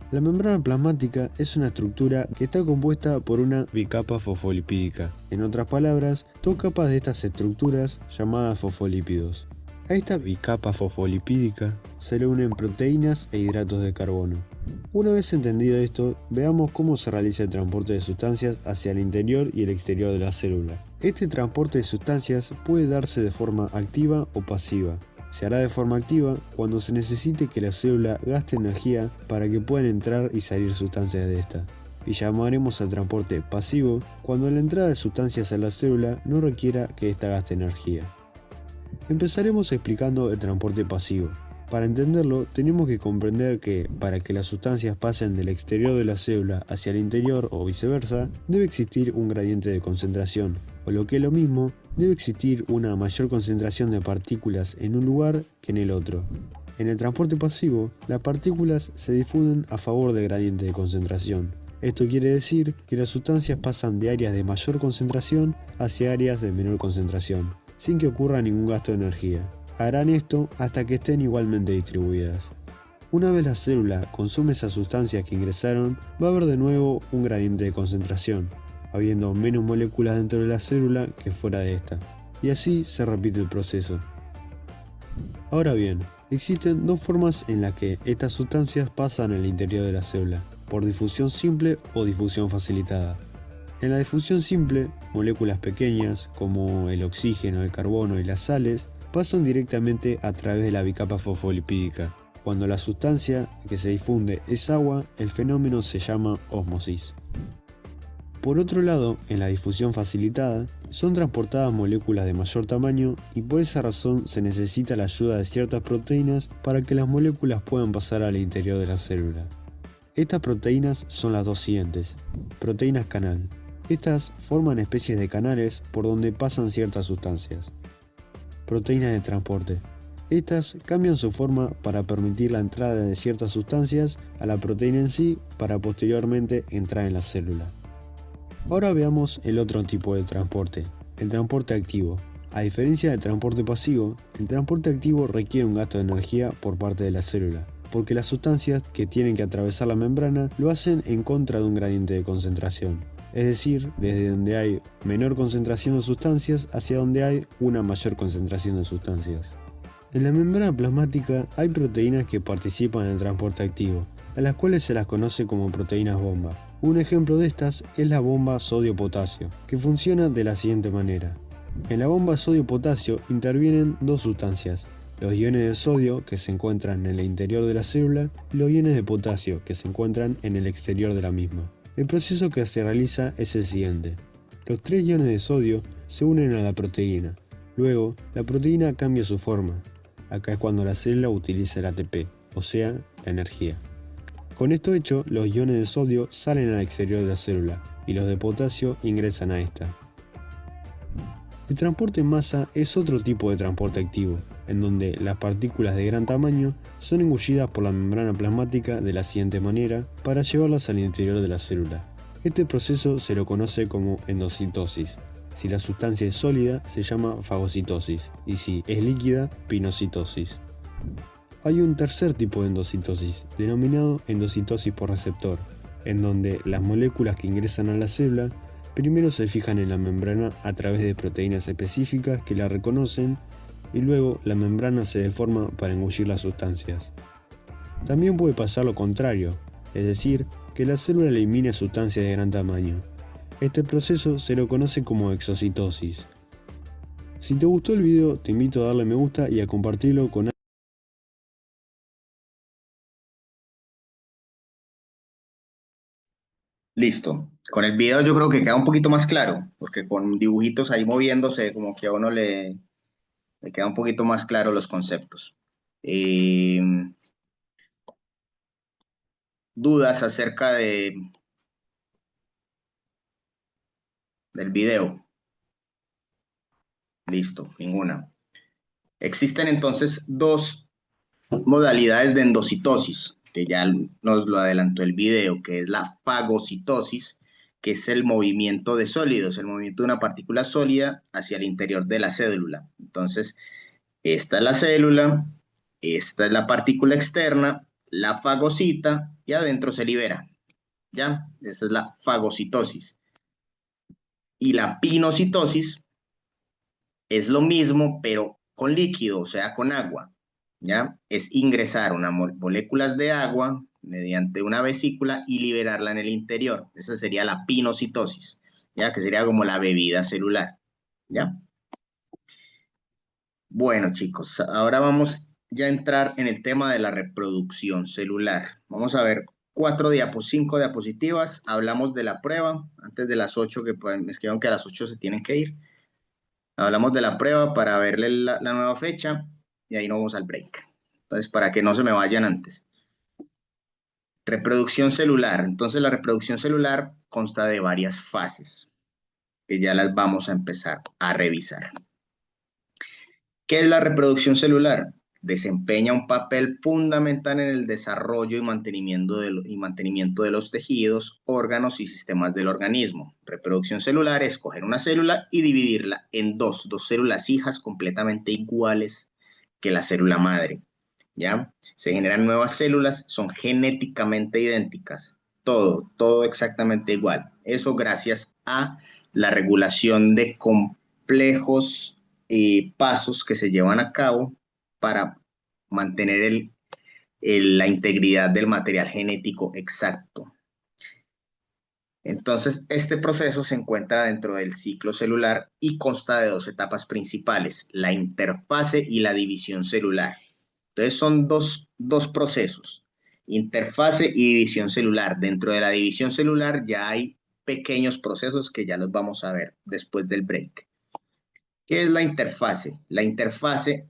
La membrana plasmática es una estructura que está compuesta por una bicapa fosfolipídica. En otras palabras, dos capas de estas estructuras llamadas fosfolípidos. A esta bicapa fosfolipídica se le unen proteínas e hidratos de carbono. Una vez entendido esto, veamos cómo se realiza el transporte de sustancias hacia el interior y el exterior de la célula. Este transporte de sustancias puede darse de forma activa o pasiva. Se hará de forma activa cuando se necesite que la célula gaste energía para que puedan entrar y salir sustancias de esta. Y llamaremos al transporte pasivo cuando la entrada de sustancias a la célula no requiera que ésta gaste energía. Empezaremos explicando el transporte pasivo. Para entenderlo, tenemos que comprender que, para que las sustancias pasen del exterior de la célula hacia el interior o viceversa, debe existir un gradiente de concentración, o lo que es lo mismo, debe existir una mayor concentración de partículas en un lugar que en el otro. En el transporte pasivo, las partículas se difunden a favor del gradiente de concentración. Esto quiere decir que las sustancias pasan de áreas de mayor concentración hacia áreas de menor concentración, sin que ocurra ningún gasto de energía. Harán esto hasta que estén igualmente distribuidas. Una vez la célula consume esas sustancias que ingresaron, va a haber de nuevo un gradiente de concentración, habiendo menos moléculas dentro de la célula que fuera de esta. Y así se repite el proceso. Ahora bien, existen dos formas en las que estas sustancias pasan al interior de la célula, por difusión simple o difusión facilitada. En la difusión simple, moléculas pequeñas como el oxígeno, el carbono y las sales pasan directamente a través de la bicapa fosfolipídica. Cuando la sustancia que se difunde es agua, el fenómeno se llama ósmosis. Por otro lado, en la difusión facilitada, son transportadas moléculas de mayor tamaño y por esa razón se necesita la ayuda de ciertas proteínas para que las moléculas puedan pasar al interior de la célula. Estas proteínas son las dos siguientes: proteínas canal. Estas forman especies de canales por donde pasan ciertas sustancias. Proteínas de transporte. Estas cambian su forma para permitir la entrada de ciertas sustancias a la proteína en sí para posteriormente entrar en la célula. Ahora veamos el otro tipo de transporte, el transporte activo. A diferencia del transporte pasivo, el transporte activo requiere un gasto de energía por parte de la célula, porque las sustancias que tienen que atravesar la membrana lo hacen en contra de un gradiente de concentración, es decir, desde donde hay menor concentración de sustancias hacia donde hay una mayor concentración de sustancias. En la membrana plasmática hay proteínas que participan en el transporte activo, a las cuales se las conoce como proteínas bomba. Un ejemplo de estas es la bomba sodio-potasio, que funciona de la siguiente manera. En la bomba sodio-potasio intervienen dos sustancias: los iones de sodio, que se encuentran en el interior de la célula, y los iones de potasio, que se encuentran en el exterior de la misma. El proceso que se realiza es el siguiente. Los tres iones de sodio se unen a la proteína. Luego, la proteína cambia su forma. Acá es cuando la célula utiliza el ATP, o sea, la energía. Con esto hecho, los iones de sodio salen al exterior de la célula y los de potasio ingresan a esta. El transporte en masa es otro tipo de transporte activo, en donde las partículas de gran tamaño son engullidas por la membrana plasmática de la siguiente manera para llevarlas al interior de la célula. Este proceso se lo conoce como endocitosis. Si la sustancia es sólida, se llama fagocitosis, y si es líquida, pinocitosis. Hay un tercer tipo de endocitosis, denominado endocitosis por receptor, en donde las moléculas que ingresan a la célula primero se fijan en la membrana a través de proteínas específicas que la reconocen, y luego la membrana se deforma para engullir las sustancias. También puede pasar lo contrario, es decir, que la célula elimine sustancias de gran tamaño. Este proceso se lo conoce como exocitosis. Si te gustó el video, te invito a darle me gusta y a compartirlo con Listo. Con el video yo creo que queda un poquito más claro, porque con dibujitos ahí moviéndose, como que a uno le queda un poquito más claro los conceptos. Eh, ¿Dudas acerca del video? Listo, ninguna. Existen entonces dos modalidades de endocitosis, que ya nos lo adelantó el video, que es la fagocitosis, que es el movimiento de sólidos, el movimiento de una partícula sólida hacia el interior de la célula. Entonces, esta es la célula, esta es la partícula externa, la fagocita y adentro se libera. ¿Ya? Esa es la fagocitosis. Y la pinocitosis es lo mismo, pero con líquido, o sea, con agua. ¿Ya? Es ingresar unas moléculas de agua mediante una vesícula y liberarla en el interior. Esa sería la pinocitosis, ¿ya? Que sería como la bebida celular. ¿Ya? Bueno, chicos, ahora vamos ya a entrar en el tema de la reproducción celular. Vamos a ver 5 diapositivas. Hablamos de la prueba antes de las 8, que pues, me escribieron que a las 8 se tienen que ir. Hablamos de la prueba para verle la nueva fecha y ahí nos vamos al break. Entonces, para que no se me vayan antes. Reproducción celular. Entonces, la reproducción celular consta de varias fases, que ya las vamos a empezar a revisar. ¿Qué es la reproducción celular? Desempeña un papel fundamental en el desarrollo y mantenimiento de los tejidos, órganos y sistemas del organismo. Reproducción celular es coger una célula y dividirla en dos células hijas completamente iguales que la célula madre. ¿Ya? Se generan nuevas células, son genéticamente idénticas, todo exactamente igual. Eso gracias a la regulación de complejos pasos que se llevan a cabo para mantener la integridad del material genético exacto. Entonces, este proceso se encuentra dentro del ciclo celular y consta de dos etapas principales, la interfase y la división celular. Entonces, son dos procesos, interfase y división celular. Dentro de la división celular ya hay pequeños procesos que ya los vamos a ver después del break. ¿Qué es la interfase? La interfase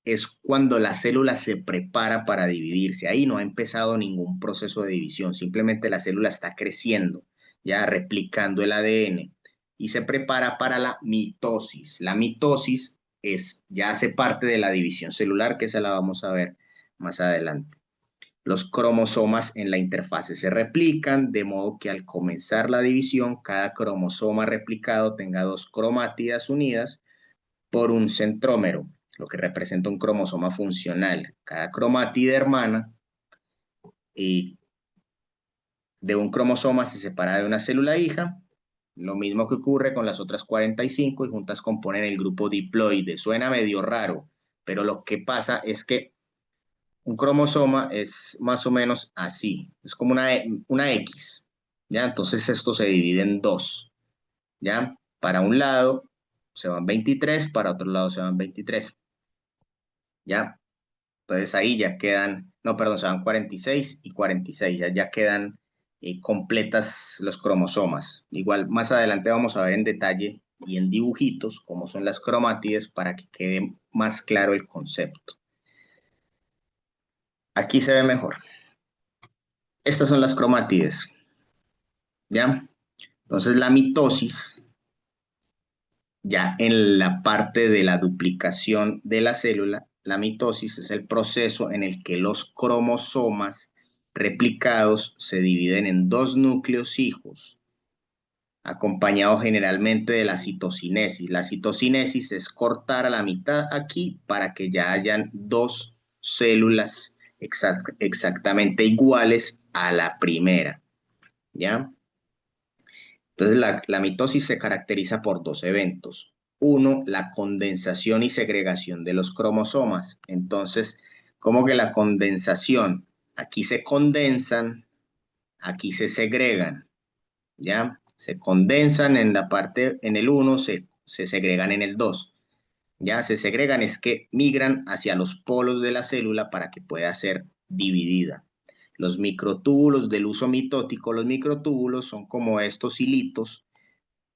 es cuando la célula se prepara para dividirse. Ahí no ha empezado ningún proceso de división, simplemente la célula está creciendo, ya replicando el ADN y se prepara para la mitosis. La mitosis ya hace parte de la división celular, que esa la vamos a ver más adelante. Los cromosomas en la interfase se replican, de modo que al comenzar la división, cada cromosoma replicado tenga dos cromátidas unidas por un centrómero, lo que representa un cromosoma funcional. Cada cromátide hermana de un cromosoma se separa de una célula hija, lo mismo que ocurre con las otras 45 y juntas componen el grupo diploide. Suena medio raro, pero lo que pasa es que un cromosoma es más o menos así, es como una X, ¿ya? Entonces esto se divide en dos, ¿ya? Para un lado se van 23, para otro lado se van 23, ¿ya? Entonces ahí ya quedan, no, perdón, se van 46 y 46, ya quedan completas los cromosomas. Igual más adelante vamos a ver en detalle y en dibujitos cómo son las cromátides para que quede más claro el concepto. Aquí se ve mejor. Estas son las cromátides, ¿ya? Entonces la mitosis, ya en la parte de la duplicación de la célula, la mitosis es el proceso en el que los cromosomas replicados se dividen en dos núcleos hijos, acompañado generalmente de la citocinesis. La citocinesis es cortar a la mitad aquí para que ya hayan dos células exactamente iguales a la primera, ¿ya? Entonces, la mitosis se caracteriza por dos eventos. Uno, la condensación y segregación de los cromosomas. Entonces, ¿cómo que la condensación? Aquí se condensan, aquí se segregan, ¿ya? Se condensan en la parte, en el 1, se segregan en el 2. Ya se segregan es que migran hacia los polos de la célula para que pueda ser dividida. Los microtúbulos del uso mitótico, los microtúbulos son como estos hilitos,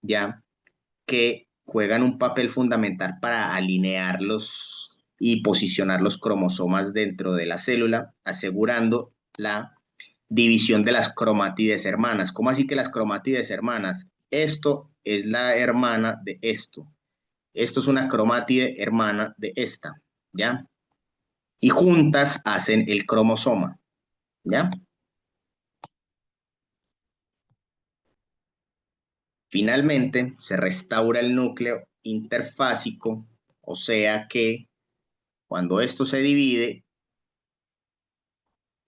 ya, que juegan un papel fundamental para alinearlos y posicionar los cromosomas dentro de la célula, asegurando la división de las cromátides hermanas. ¿Cómo así que las cromátides hermanas? Esto es la hermana de esto. Esto es una cromátide hermana de esta, ¿ya? Y juntas hacen el cromosoma, ¿ya? Finalmente, se restaura el núcleo interfásico, o sea que cuando esto se divide,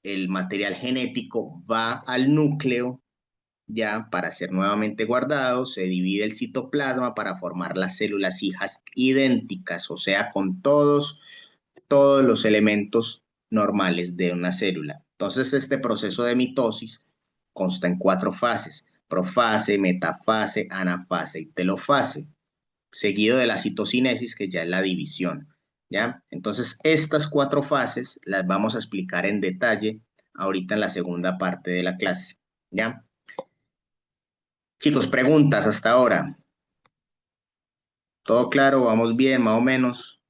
el material genético va al núcleo ya para ser nuevamente guardado, se divide el citoplasma para formar las células hijas idénticas, o sea, con todos los elementos normales de una célula. Entonces, este proceso de mitosis consta en 4 fases: profase, metafase, anafase y telofase, seguido de la citocinesis, que ya es la división, ¿ya? Entonces, estas 4 fases las vamos a explicar en detalle ahorita en la segunda parte de la clase, ¿ya? Chicos, preguntas hasta ahora. ¿Todo claro? ¿Vamos bien, más o menos?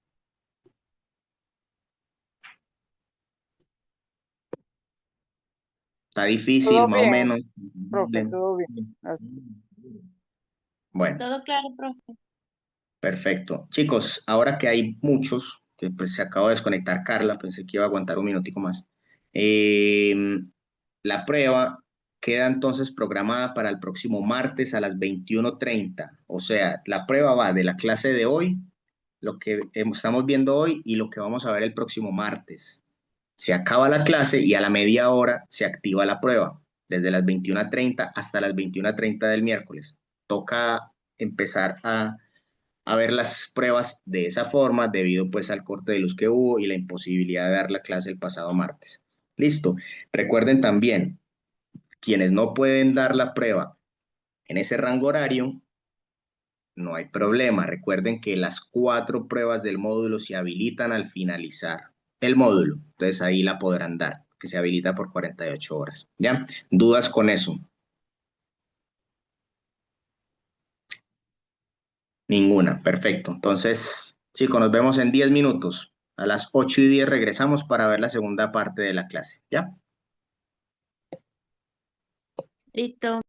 ¿Está difícil, Todo más o bien, menos? profe, todo bien. Bueno. Todo claro, profe. Perfecto. Chicos, ahora que hay muchos, que pues se acaba de desconectar Carla, pensé que iba a aguantar un minutico más. Eh, la prueba queda entonces programada para el próximo martes a las 21:30. O sea, la prueba va de la clase de hoy, lo que estamos viendo hoy y lo que vamos a ver el próximo martes. Se acaba la clase y a la media hora se activa la prueba, desde las 21:30 hasta las 21:30 del miércoles. Toca empezar a ver las pruebas de esa forma debido pues al corte de luz que hubo y la imposibilidad de dar la clase el pasado martes. Listo. Recuerden también, quienes no pueden dar la prueba en ese rango horario, no hay problema. Recuerden que las 4 pruebas del módulo se habilitan al finalizar el módulo. Entonces ahí la podrán dar, que se habilita por 48 horas. ¿Ya? ¿Dudas con eso? Ninguna, perfecto. Entonces, chicos, nos vemos en 10 minutos. A las 8:10 regresamos para ver la segunda parte de la clase, ¿ya? Listo.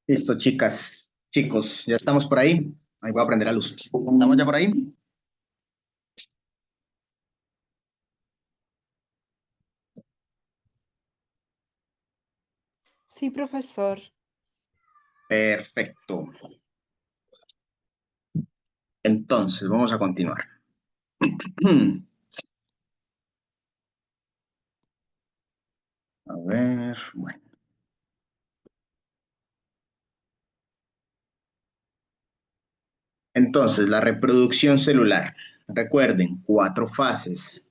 Listo, chicas, chicos, ya estamos por ahí. Ahí voy a prender la luz. ¿Estamos ya por ahí? Sí, profesor. Perfecto. Entonces, vamos a continuar. A ver, bueno. Entonces, la reproducción celular. Recuerden, 4 fases: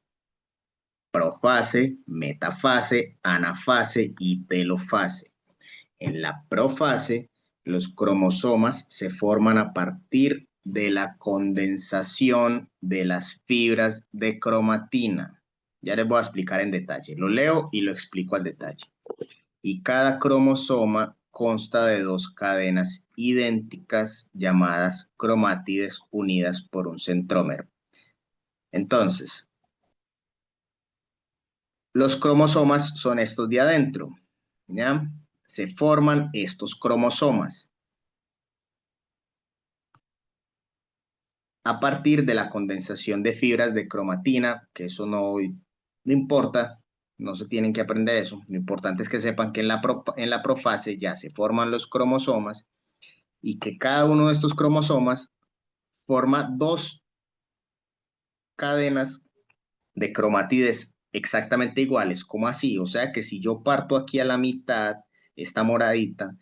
profase, metafase, anafase y telofase. En la profase, los cromosomas se forman a partir de la condensación de las fibras de cromatina. Ya les voy a explicar en detalle. Lo leo y lo explico al detalle. Y cada cromosoma consta de 2 cadenas idénticas llamadas cromátides unidas por un centrómero. Entonces, los cromosomas son estos de adentro, ¿ya? Se forman estos cromosomas a partir de la condensación de fibras de cromatina, que eso no importa, no se tienen que aprender eso. Lo importante es que sepan que en la profase ya se forman los cromosomas y que cada uno de estos cromosomas forma 2 cadenas de cromátides exactamente iguales. ¿Cómo así? O sea que si yo parto aquí a la mitad, esta moradita,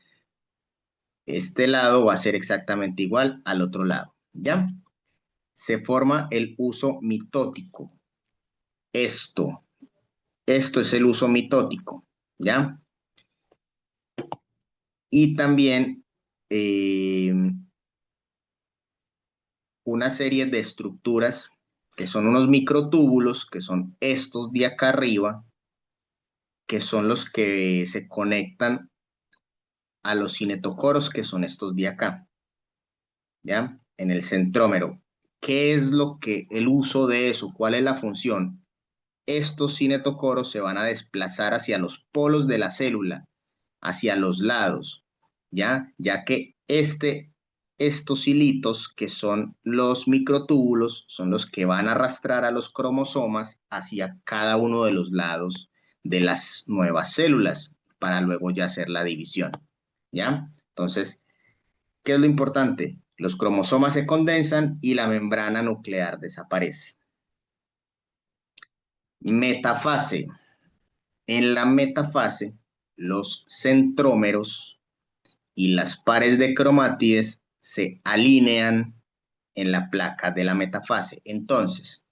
este lado va a ser exactamente igual al otro lado, ¿ya? Se forma el uso mitótico. Esto, esto es el uso mitótico, ¿ya? Y también eh, una serie de estructuras que son unos microtúbulos, que son estos de acá arriba, que son los que se conectan a los cinetocoros, que son estos de acá, ¿ya? En el centrómero. ¿Qué es lo que el uso de eso? ¿Cuál es la función? Estos cinetocoros se van a desplazar hacia los polos de la célula, hacia los lados, ¿ya? Ya que estos hilitos, que son los microtúbulos, son los que van a arrastrar a los cromosomas hacia cada uno de los lados de las nuevas células para luego ya hacer la división, ¿ya? Entonces, ¿qué es lo importante? Los cromosomas se condensan y la membrana nuclear desaparece. Metafase. En la metafase, los centrómeros y las pares de cromátides se alinean en la placa de la metafase. Entonces,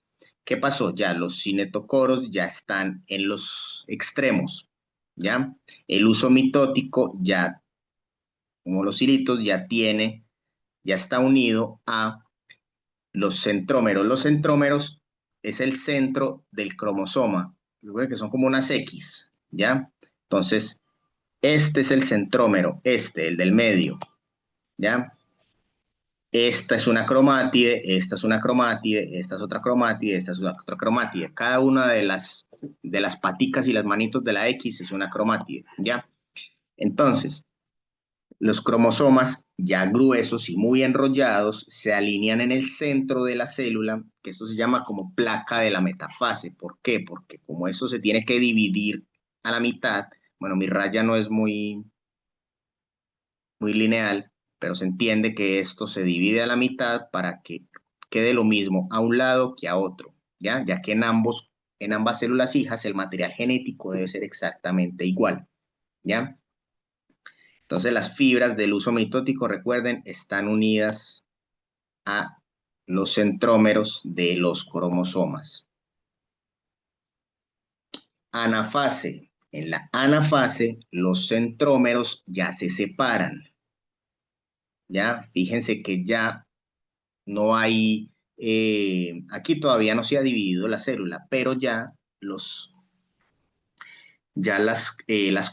¿qué pasó? Ya los cinetocoros ya están en los extremos, ¿ya? El uso mitótico ya, como los hilitos, ya está unido a los centrómeros. Los centrómeros es el centro del cromosoma, que son como unas X, ¿ya? Entonces, este es el centrómero, el del medio, ¿ya? Esta es una cromátide, esta es una cromátide, esta es otra cromátide, esta es otra cromátide. Cada una de las paticas y las manitos de la X es una cromátide, ¿ya? Entonces, los cromosomas ya gruesos y muy enrollados se alinean en el centro de la célula, que esto se llama como placa de la metafase. ¿Por qué? Porque como eso se tiene que dividir a la mitad, bueno, mi raya no es muy lineal, pero se entiende que esto se divide a la mitad para que quede lo mismo a un lado que a otro, ¿ya? Ya que en ambas células hijas el material genético debe ser exactamente igual, ¿ya? Entonces las fibras del uso mitótico, recuerden, están unidas a los centrómeros de los cromosomas. Anafase. En la anafase, los centrómeros ya se separan, ¿ya? Fíjense que ya no hay, aquí todavía no se ha dividido la célula, pero ya las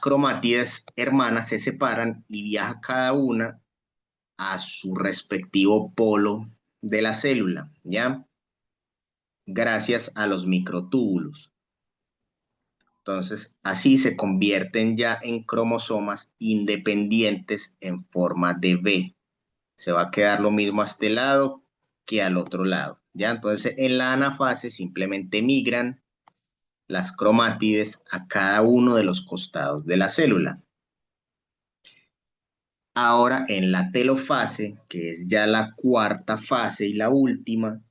cromátides hermanas se separan y viaja cada una a su respectivo polo de la célula, ¿ya? Gracias a los microtúbulos. Entonces, así se convierten ya en cromosomas independientes en forma de V. Se va a quedar lo mismo a este lado que al otro lado, ¿ya? Entonces, en la anafase simplemente migran las cromátides a cada uno de los costados de la célula. Ahora, en la telofase, que es ya la cuarta fase y la última,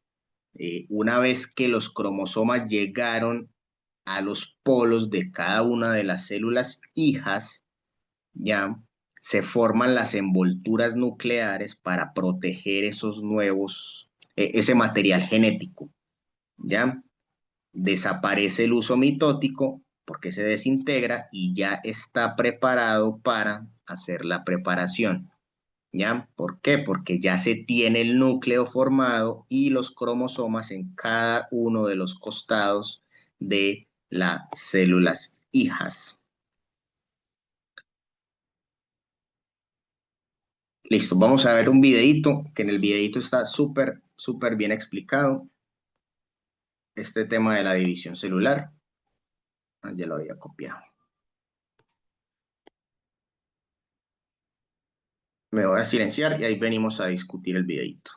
una vez que los cromosomas llegaron a los polos de cada una de las células hijas, ya se forman las envolturas nucleares para proteger esos nuevos, ese material genético, ya desaparece el uso mitótico porque se desintegra y ya está preparado para hacer la preparación. ¿Ya? ¿Por qué? Porque ya se tiene el núcleo formado y los cromosomas en cada uno de los costados de las células hijas. Listo, vamos a ver un videito, que en el videito está súper bien explicado este tema de la división celular. Ya lo había copiado. Me voy a silenciar y ahí venimos a discutir el videito.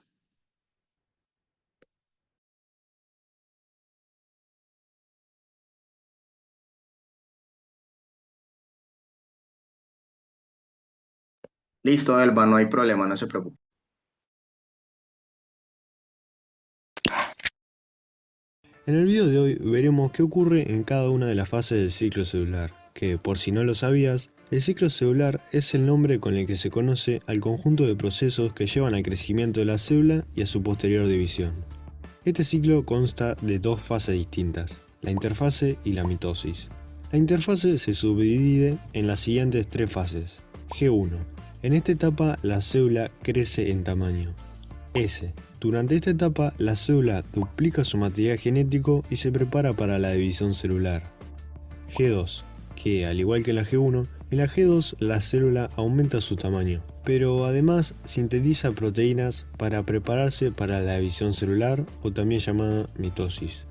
Listo, Elba, no hay problema, no se preocupe. En el video de hoy veremos qué ocurre en cada una de las fases del ciclo celular, que por si no lo sabías, el ciclo celular es el nombre con el que se conoce al conjunto de procesos que llevan al crecimiento de la célula y a su posterior división. Este ciclo consta de dos fases distintas, la interfase y la mitosis. La interfase se subdivide en las siguientes tres fases. G1. En esta etapa la célula crece en tamaño. S. Durante esta etapa la célula duplica su material genético y se prepara para la división celular. G2. Que al igual que la G1, en la G2 la célula aumenta su tamaño, pero además sintetiza proteínas para prepararse para la división celular o también llamada mitosis.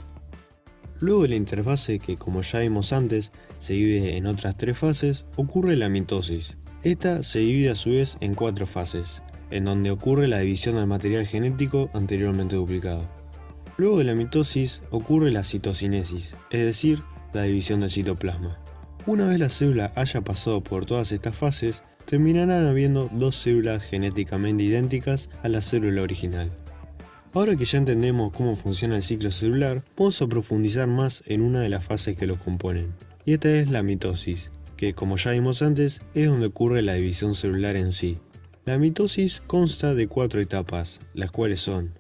Luego de la interfase, que como ya vimos antes se divide en otras tres fases, ocurre la mitosis. Esta se divide a su vez en cuatro fases, en donde ocurre la división del material genético anteriormente duplicado. Luego de la mitosis ocurre la citocinesis, es decir, la división del citoplasma. Una vez la célula haya pasado por todas estas fases, terminarán habiendo dos células genéticamente idénticas a la célula original. Ahora que ya entendemos cómo funciona el ciclo celular, vamos a profundizar más en una de las fases que los componen, y esta es la mitosis, que como ya vimos antes, es donde ocurre la división celular en sí. La mitosis consta de cuatro etapas, las cuales son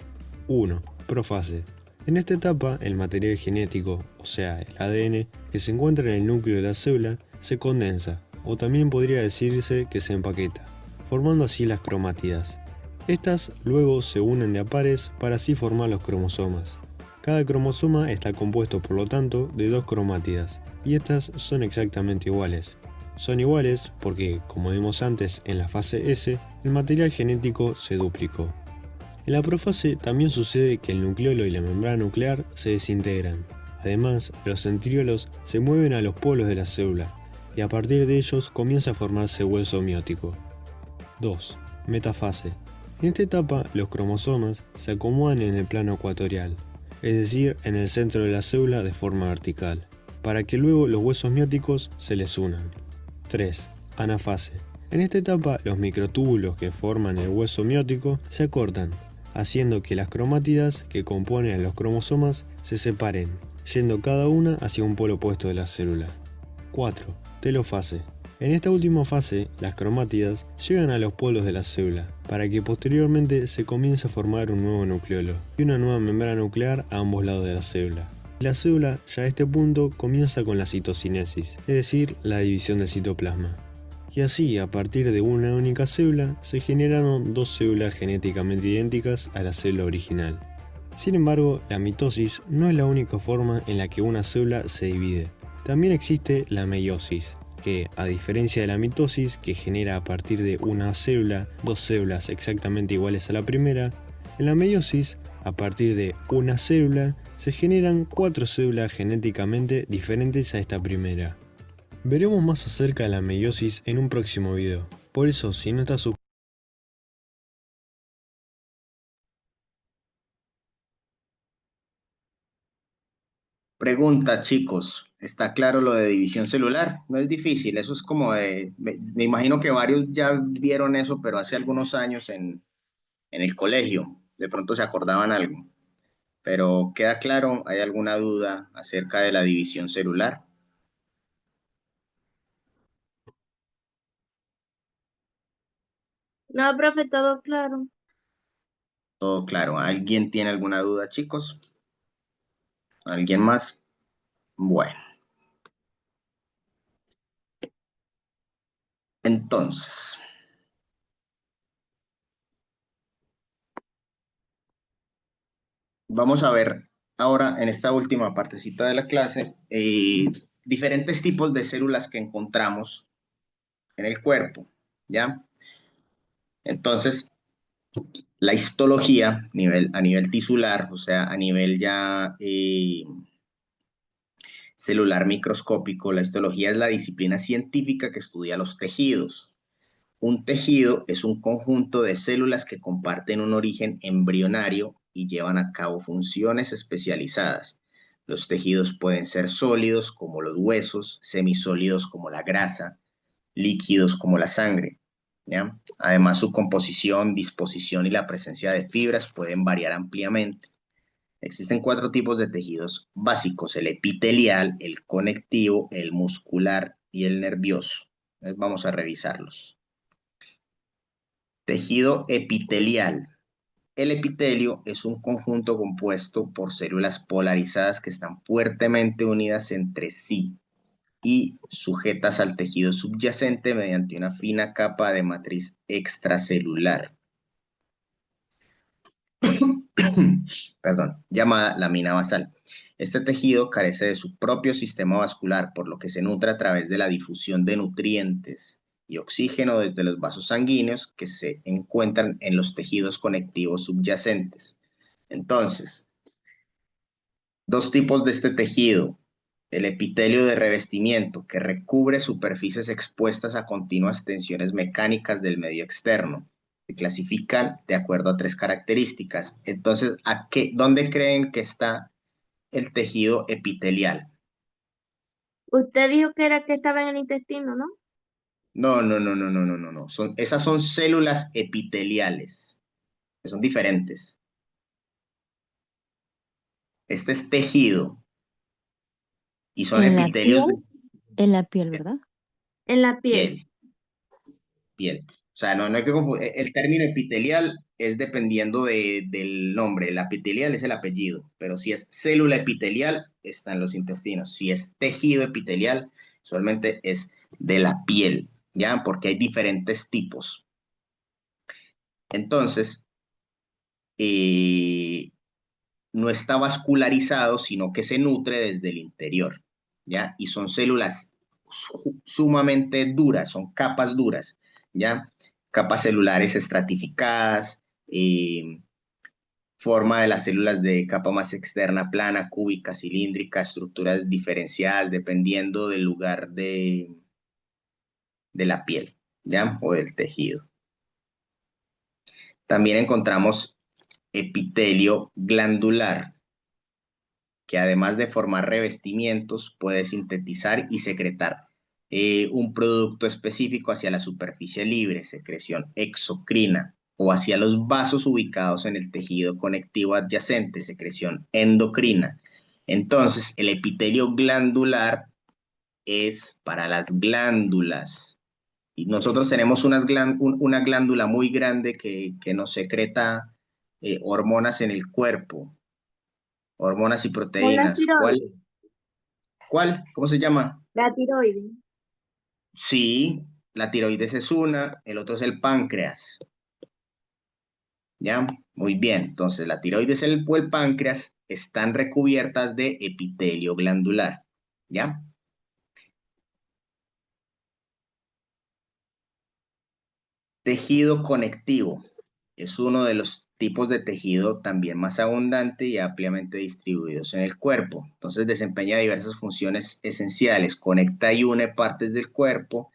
1. Profase. En esta etapa, el material genético, o sea, el ADN, que se encuentra en el núcleo de la célula, se condensa, o también podría decirse que se empaqueta, formando así las cromátidas. Estas luego se unen de a pares para así formar los cromosomas. Cada cromosoma está compuesto, por lo tanto, de dos cromátidas, y estas son exactamente iguales. Son iguales porque, como vimos antes en la fase S, el material genético se duplicó. En la profase también sucede que el nucleolo y la membrana nuclear se desintegran. Además, los centriolos se mueven a los polos de la célula y a partir de ellos comienza a formarse hueso miótico. 2. Metafase. En esta etapa, los cromosomas se acomodan en el plano ecuatorial, es decir, en el centro de la célula de forma vertical, para que luego los huesos mióticos se les unan. 3. Anafase. En esta etapa, los microtúbulos que forman el hueso miótico se acortan, haciendo que las cromátidas que componen a los cromosomas se separen, yendo cada una hacia un polo opuesto de la célula. 4. Telofase. En esta última fase, las cromátidas llegan a los polos de la célula, para que posteriormente se comience a formar un nuevo nucleolo y una nueva membrana nuclear a ambos lados de la célula. La célula ya a este punto comienza con la citocinesis, es decir, la división del citoplasma. Y así, a partir de una única célula, se generaron dos células genéticamente idénticas a la célula original. Sin embargo, la mitosis no es la única forma en la que una célula se divide. También existe la meiosis, que, a diferencia de la mitosis, que genera a partir de una célula dos células exactamente iguales a la primera, en la meiosis, a partir de una célula, se generan 4 células genéticamente diferentes a esta primera. Veremos más acerca de la meiosis en un próximo video. Por eso, si no estás suscrito, Pregunta, chicos, ¿está claro lo de división celular? No es difícil, eso es como de, me imagino que varios ya vieron eso, pero hace algunos años en el colegio, de pronto se acordaban algo. Pero ¿queda claro? ¿Hay alguna duda acerca de la división celular? No, profe, todo claro. Todo claro. ¿Alguien tiene alguna duda, chicos? ¿Alguien más? Bueno, entonces, vamos a ver ahora en esta última partecita de la clase diferentes tipos de células que encontramos en el cuerpo, ¿ya? Entonces, la histología a nivel tisular, o sea, a nivel ya celular microscópico, la histología es la disciplina científica que estudia los tejidos. Un tejido es un conjunto de células que comparten un origen embrionario y llevan a cabo funciones especializadas. Los tejidos pueden ser sólidos como los huesos, semisólidos como la grasa, líquidos como la sangre. ¿Ya? Además, su composición, disposición y la presencia de fibras pueden variar ampliamente. Existen 4 tipos de tejidos básicos: el epitelial, el conectivo, el muscular y el nervioso. Entonces, vamos a revisarlos. Tejido epitelial. El epitelio es un conjunto compuesto por células polarizadas que están fuertemente unidas entre sí y sujetas al tejido subyacente mediante una fina capa de matriz extracelular, perdón, llamada lámina basal. Este tejido carece de su propio sistema vascular, por lo que se nutre a través de la difusión de nutrientes y oxígeno desde los vasos sanguíneos que se encuentran en los tejidos conectivos subyacentes. Entonces, 2 tipos de este tejido: el epitelio de revestimiento, que recubre superficies expuestas a continuas tensiones mecánicas del medio externo. Se clasifican de acuerdo a 3 características. Entonces, ¿dónde creen que está el tejido epitelial? Usted dijo que era que estaba en el intestino, ¿no? No, no, no, no, no, no, no, no. Esas son células epiteliales, que son diferentes. Este es tejido y son En la epitelios de piel, ¿verdad? En la piel. piel. Piel. O sea, no hay que confundir. El término epitelial es dependiendo del nombre. El epitelial es el apellido, pero si es célula epitelial, está en los intestinos. Si es tejido epitelial, solamente es de la piel, ¿ya? Porque hay diferentes tipos. Entonces, eh, no está vascularizado, sino que se nutre desde el interior, ¿ya? Y son células sumamente duras, son capas duras, ¿ya? Capas celulares estratificadas, forma de las células de capa más externa, plana, cúbica, cilíndrica, estructuras diferenciadas dependiendo del lugar de la piel, ¿ya? O del tejido. También encontramos epitelio glandular, que además de formar revestimientos, puede sintetizar y secretar un producto específico hacia la superficie libre, secreción exocrina, o hacia los vasos ubicados en el tejido conectivo adyacente, secreción endocrina. Entonces, el epitelio glandular es para las glándulas. Y nosotros tenemos una glándula muy grande que nos secreta hormonas en el cuerpo, hormonas y Es la proteínas. ¿Cuál? tiroides. ¿Cuál? ¿Cómo se llama? La tiroides. Sí, la tiroides es una, el otro es el páncreas. ¿Ya? Muy bien. Entonces, la tiroides o el páncreas están recubiertas de epitelio glandular. ¿Ya? Tejido conectivo es uno de los tipos de tejido también más abundante y ampliamente distribuidos en el cuerpo. Entonces desempeña diversas funciones esenciales, conecta y une partes del cuerpo,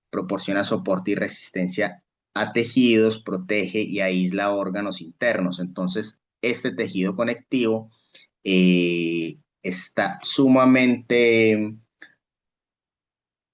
proporciona soporte y resistencia a tejidos, protege y aísla órganos internos. Entonces, este tejido conectivo está sumamente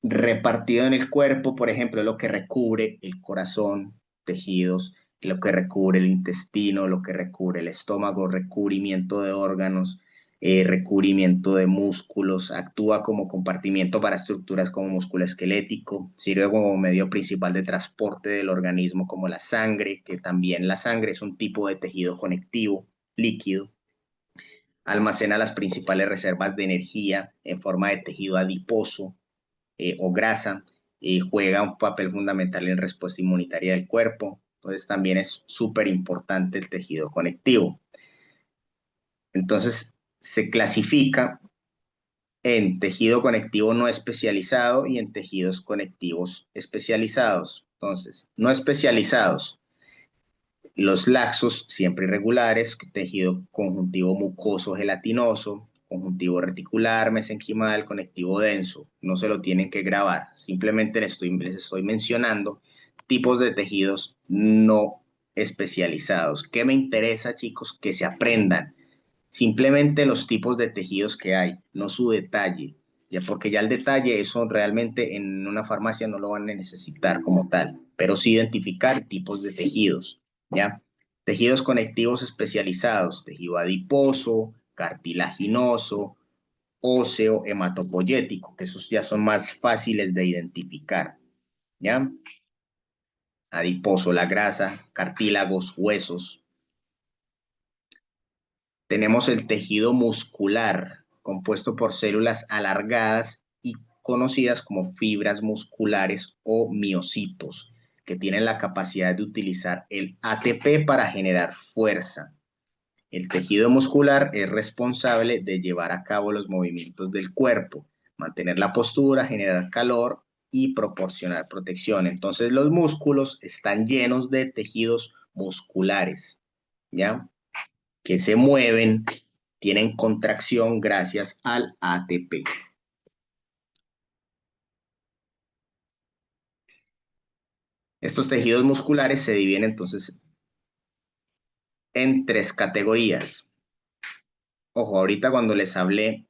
repartido en el cuerpo, por ejemplo, lo que recubre el corazón, tejidos, lo que recubre el intestino, lo que recubre el estómago, recubrimiento de órganos, recubrimiento de músculos, actúa como compartimiento para estructuras como músculo esquelético, sirve como medio principal de transporte del organismo como la sangre, que también la sangre es un tipo de tejido conectivo líquido, almacena las principales reservas de energía en forma de tejido adiposo, o grasa, juega un papel fundamental en respuesta inmunitaria del cuerpo. Entonces también es súper importante el tejido conectivo. Entonces se clasifica en tejido conectivo no especializado y en tejidos conectivos especializados. Entonces, no especializados, los laxos, siempre irregulares, tejido conjuntivo mucoso gelatinoso, conjuntivo reticular, mesenquimal, conectivo denso. No se lo tienen que grabar, simplemente les estoy mencionando tipos de tejidos no especializados. ¿Qué me interesa, chicos? Que se aprendan simplemente los tipos de tejidos que hay, no su detalle, ya porque ya el detalle eso realmente en una farmacia no lo van a necesitar como tal, pero sí identificar tipos de tejidos, ¿ya? Tejidos conectivos especializados, tejido adiposo, cartilaginoso, óseo, hematopoyético, que esos ya son más fáciles de identificar, ¿ya? Adiposo, la grasa, cartílagos, huesos. Tenemos el tejido muscular, compuesto por células alargadas y conocidas como fibras musculares o miocitos, que tienen la capacidad de utilizar el ATP para generar fuerza. El tejido muscular es responsable de llevar a cabo los movimientos del cuerpo, mantener la postura, generar calor y proporcionar protección. Entonces los músculos están llenos de tejidos musculares, ¿ya? Que se mueven, tienen contracción gracias al ATP. Estos tejidos musculares se dividen entonces en tres categorías. Ojo, ahorita cuando les hablé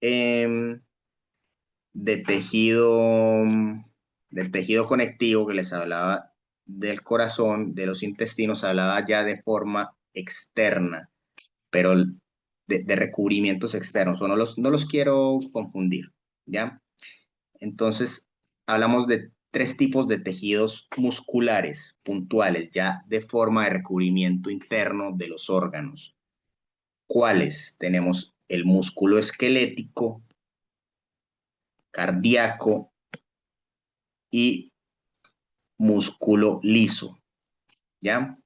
de tejido conectivo, que les hablaba del corazón, de los intestinos, hablaba ya de forma externa, pero de recubrimientos externos, o no los quiero confundir, ¿ya? Entonces, hablamos de tres tipos de tejidos musculares puntuales, ya de forma de recubrimiento interno de los órganos. ¿Cuáles? Tenemos el músculo esquelético, cardíaco y músculo liso, ¿ya?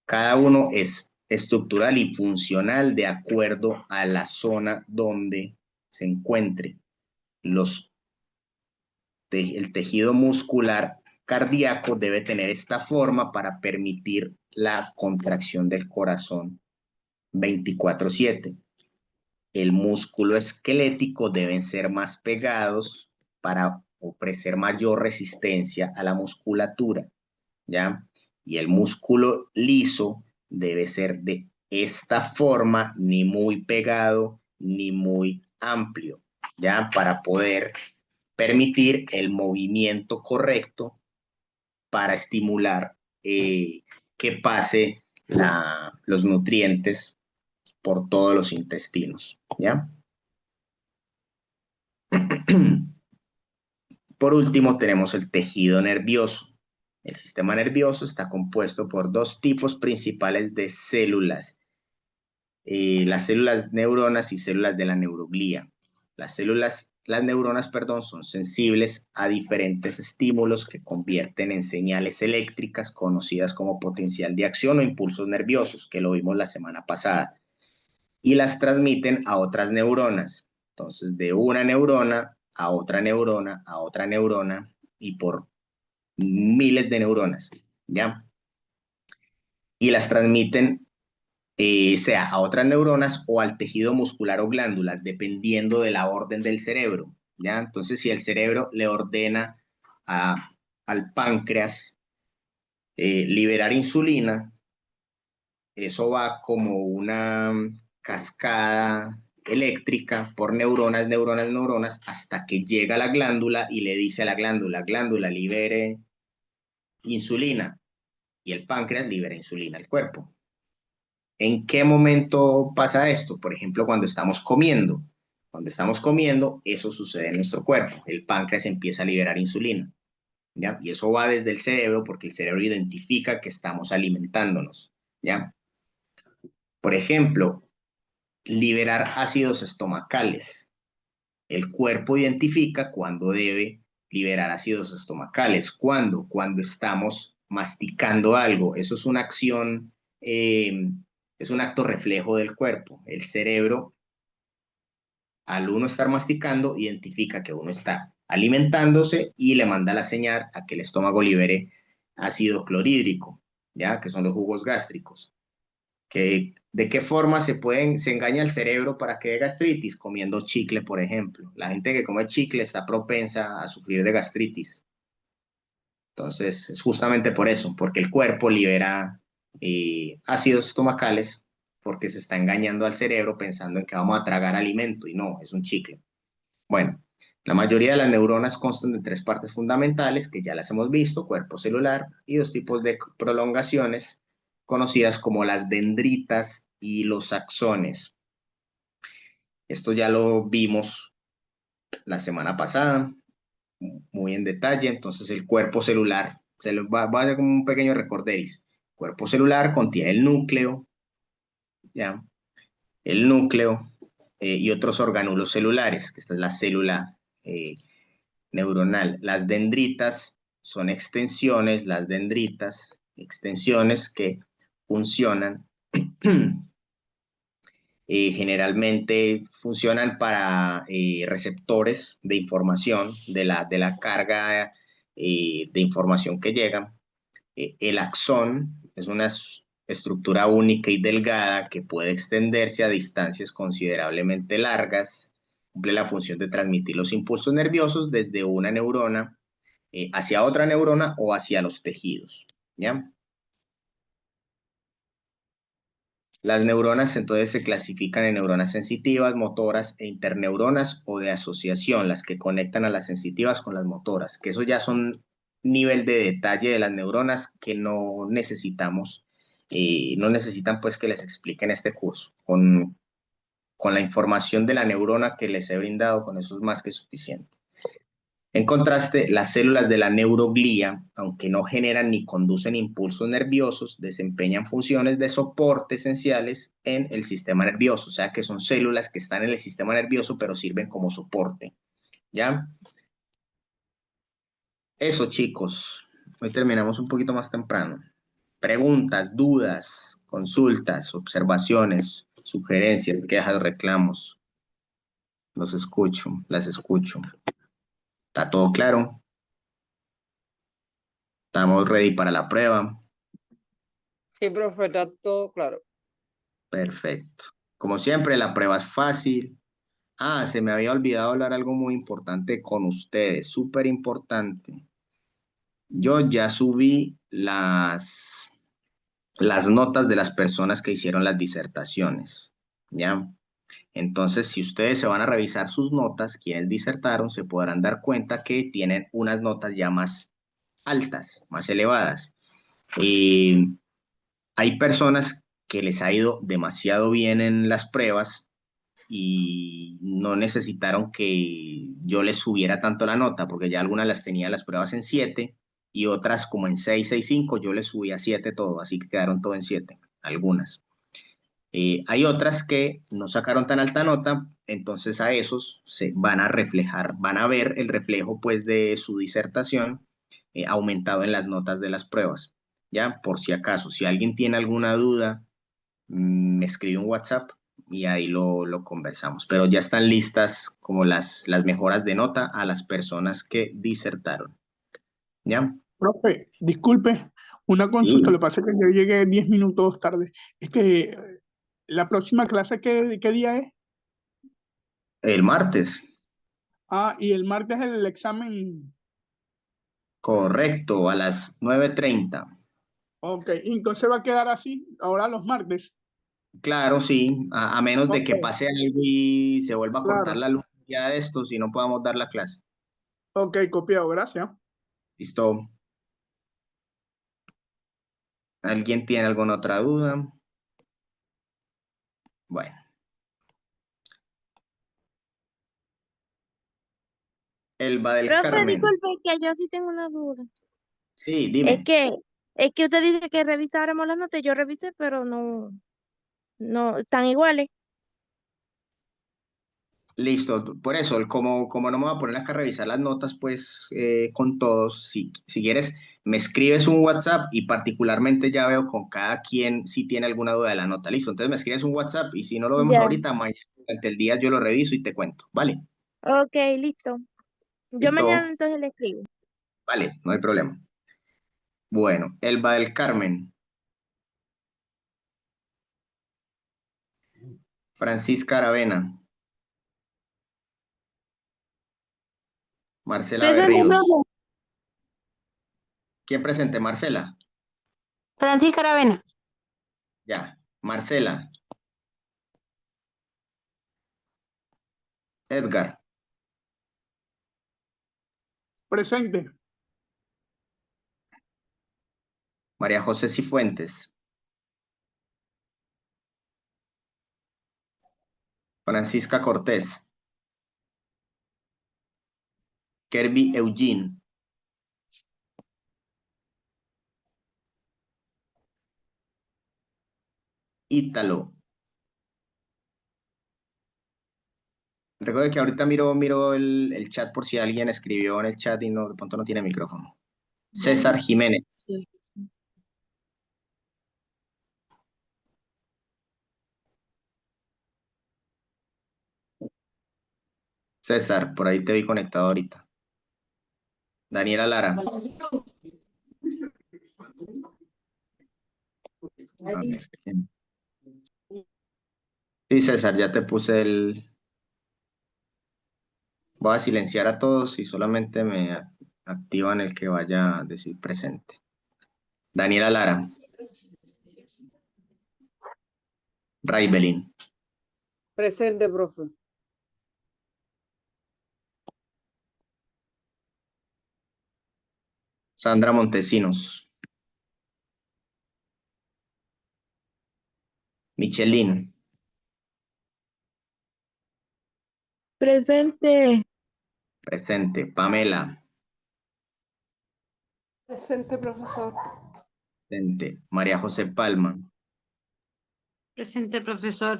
Cada uno es estructural y funcional de acuerdo a la zona donde se encuentre. El tejido muscular cardíaco debe tener esta forma para permitir la contracción del corazón 24/7. El músculo esquelético deben ser más pegados para ofrecer mayor resistencia a la musculatura, ¿ya? Y el músculo liso debe ser de esta forma, ni muy pegado ni muy amplio, ¿ya? Para poder permitir el movimiento correcto para estimular que pase los nutrientes por todos los intestinos, ¿ya? Por último, tenemos el tejido nervioso. El sistema nervioso está compuesto por dos tipos principales de células, las células neuronas y células de la neuroglía. Las neuronas, son sensibles a diferentes estímulos que convierten en señales eléctricas conocidas como potencial de acción o impulsos nerviosos, que lo vimos la semana pasada, y las transmiten a otras neuronas. Entonces, de una neurona a otra neurona, a otra neurona, y por miles de neuronas, ¿ya? y las transmiten sea a otras neuronas o al tejido muscular o glándulas, dependiendo de la orden del cerebro, ¿ya? Entonces, si el cerebro le ordena al páncreas liberar insulina, eso va como una cascada eléctrica por neuronas, neuronas, neuronas, hasta que llega a la glándula y le dice a la glándula, libere insulina, y el páncreas libera insulina al cuerpo. ¿En qué momento pasa esto? Por ejemplo, cuando estamos comiendo. Cuando estamos comiendo, eso sucede en nuestro cuerpo. El páncreas empieza a liberar insulina, ¿ya? Y eso va desde el cerebro porque el cerebro identifica que estamos alimentándonos, ¿ya? Por ejemplo, liberar ácidos estomacales. El cuerpo identifica cuándo debe liberar ácidos estomacales. ¿Cuándo? Cuando estamos masticando algo. Eso es una acción, es un acto reflejo del cuerpo. El cerebro, al uno estar masticando, identifica que uno está alimentándose y le manda la señal a que el estómago libere ácido clorhídrico, ¿ya? Que son los jugos gástricos. ¿De qué forma se engaña el cerebro para que dé gastritis? Comiendo chicle, por ejemplo. La gente que come chicle está propensa a sufrir de gastritis. Entonces, es justamente por eso, porque el cuerpo libera ácidos estomacales porque se está engañando al cerebro pensando en que vamos a tragar alimento y no, es un chicle. Bueno, la mayoría de las neuronas constan de tres partes fundamentales que ya las hemos visto: cuerpo celular y dos tipos de prolongaciones conocidas como las dendritas y los axones. Esto ya lo vimos la semana pasada, muy en detalle. Entonces, el cuerpo celular, va a hacer como un pequeño recorderis. El cuerpo celular contiene el núcleo, ¿ya? El núcleo y otros orgánulos celulares, que esta es la célula neuronal. Las dendritas son extensiones, extensiones que funcionan, generalmente funcionan para receptores de información, de la carga de información que llega. El axón es una estructura única y delgada que puede extenderse a distancias considerablemente largas. Cumple la función de transmitir los impulsos nerviosos desde una neurona hacia otra neurona o hacia los tejidos, ¿ya? Las neuronas entonces se clasifican en neuronas sensitivas, motoras e interneuronas o de asociación, las que conectan a las sensitivas con las motoras, que eso ya son nivel de detalle de las neuronas que no necesitamos, no necesitan pues que les explique en este curso. Con la información de la neurona que les he brindado, con eso es más que suficiente. En contraste, las células de la neuroglía, aunque no generan ni conducen impulsos nerviosos, desempeñan funciones de soporte esenciales en el sistema nervioso, o sea que son células que están en el sistema nervioso pero sirven como soporte, ¿ya? Eso, chicos. Hoy terminamos un poquito más temprano. Preguntas, dudas, consultas, observaciones, sugerencias, quejas, reclamos. Los escucho, las escucho. ¿Está todo claro? ¿Estamos ready para la prueba? Sí, profe, está todo claro. Perfecto. Como siempre, la prueba es fácil. Ah, se me había olvidado hablar algo muy importante con ustedes, súper importante. Yo ya subí las notas de las personas que hicieron las disertaciones, ¿ya? Entonces, si ustedes se van a revisar sus notas, quienes disertaron, se podrán dar cuenta que tienen unas notas ya más altas, más elevadas. Hay personas que les ha ido demasiado bien en las pruebas y no necesitaron que yo les subiera tanto la nota, porque ya algunas las tenía las pruebas en 7 y otras como en 6, 6, 5, yo les subí a 7 todo, así que quedaron todo en 7, algunas. Hay otras que no sacaron tan alta nota, entonces a esos se van a reflejar, van a ver el reflejo pues de su disertación aumentado en las notas de las pruebas. Ya, por si acaso, si alguien tiene alguna duda, me escribe un WhatsApp y ahí lo conversamos. Pero ya están listas como las mejoras de nota a las personas que disertaron. ¿Ya? Profe, disculpe, Una consulta, Sí, lo que pasa es que yo llegué 10 minutos tarde. La próxima clase, ¿qué día es? el martes. Ah, y el martes el examen. Correcto, a las 9:30. Ok, entonces va a quedar así, ahora los martes. Claro, sí, a menos de Ok, que pase algo y se vuelva a cortar claro. la luz ya de esto, si no podamos dar la clase. Ok, copiado, gracias. ¿Listo? ¿Alguien tiene alguna otra duda? Bueno, Elba del Profe, Carmen. disculpe que yo sí tengo una duda. Sí, Es dime. que, es que usted dice que revisáramos las notas, yo revisé, pero no, están iguales. Listo, por eso, como no me voy a poner acá a revisar las notas, pues con todos, si quieres, me escribes un WhatsApp y particularmente ya veo con cada quien si tiene alguna duda de la nota. Listo, entonces me escribes un WhatsApp y si no lo vemos Ya, ahorita, mañana durante el día yo lo reviso y te cuento. ¿Vale? ok, listo. Yo Listo, mañana entonces le escribo. vale, no hay problema. Bueno, Elba del Carmen, Francisca Aravena, Marcela Presente, Berríos. profe. ¿Quién presente? Marcela. Francisca Aravena. Ya. Marcela, Edgar, Presente. María José Cifuentes, Francisca Cortés, Kerby Eugene, Ítalo. Recuerdo que ahorita miro el chat por si alguien escribió en el chat y no, de pronto no tiene micrófono. César Jiménez. César, por ahí te vi conectado ahorita. Daniela Lara. A ver, ¿quién? Sí, César, ya te puse el... Voy a silenciar a todos y solamente me activan el que vaya a decir presente. Daniela Lara. Raibelin. Presente, profe. Sandra Montesinos. Michelin. Presente. Presente. Pamela. Presente, profesor. Presente. María José Palma. Presente, profesor.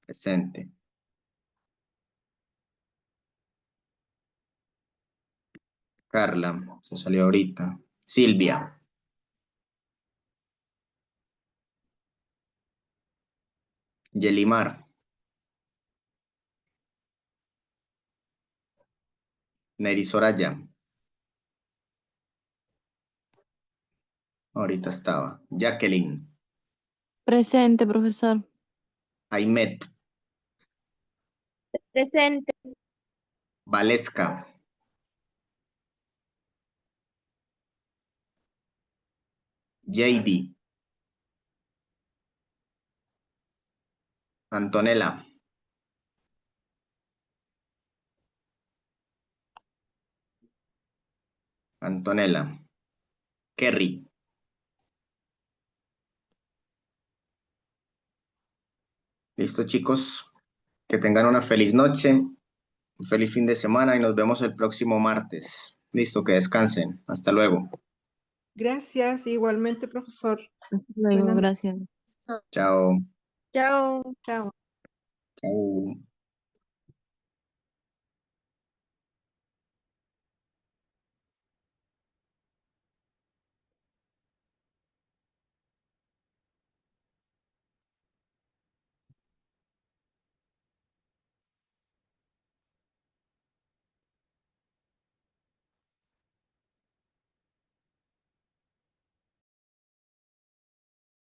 Presente. Carla. Se salió ahorita. Silvia. Yelimar. Neri Soraya. Ahorita estaba. Jacqueline. Presente, profesor. Aimet. Presente. Valesca. JB. Antonella. Antonella. Kerry. Listo, chicos. Que tengan una feliz noche, un feliz fin de semana y nos vemos el próximo martes. Listo, que descansen. Hasta luego. Gracias, igualmente, profesor. Hasta luego, Buenas noches. gracias. Chao. Chao. Chao. Chao.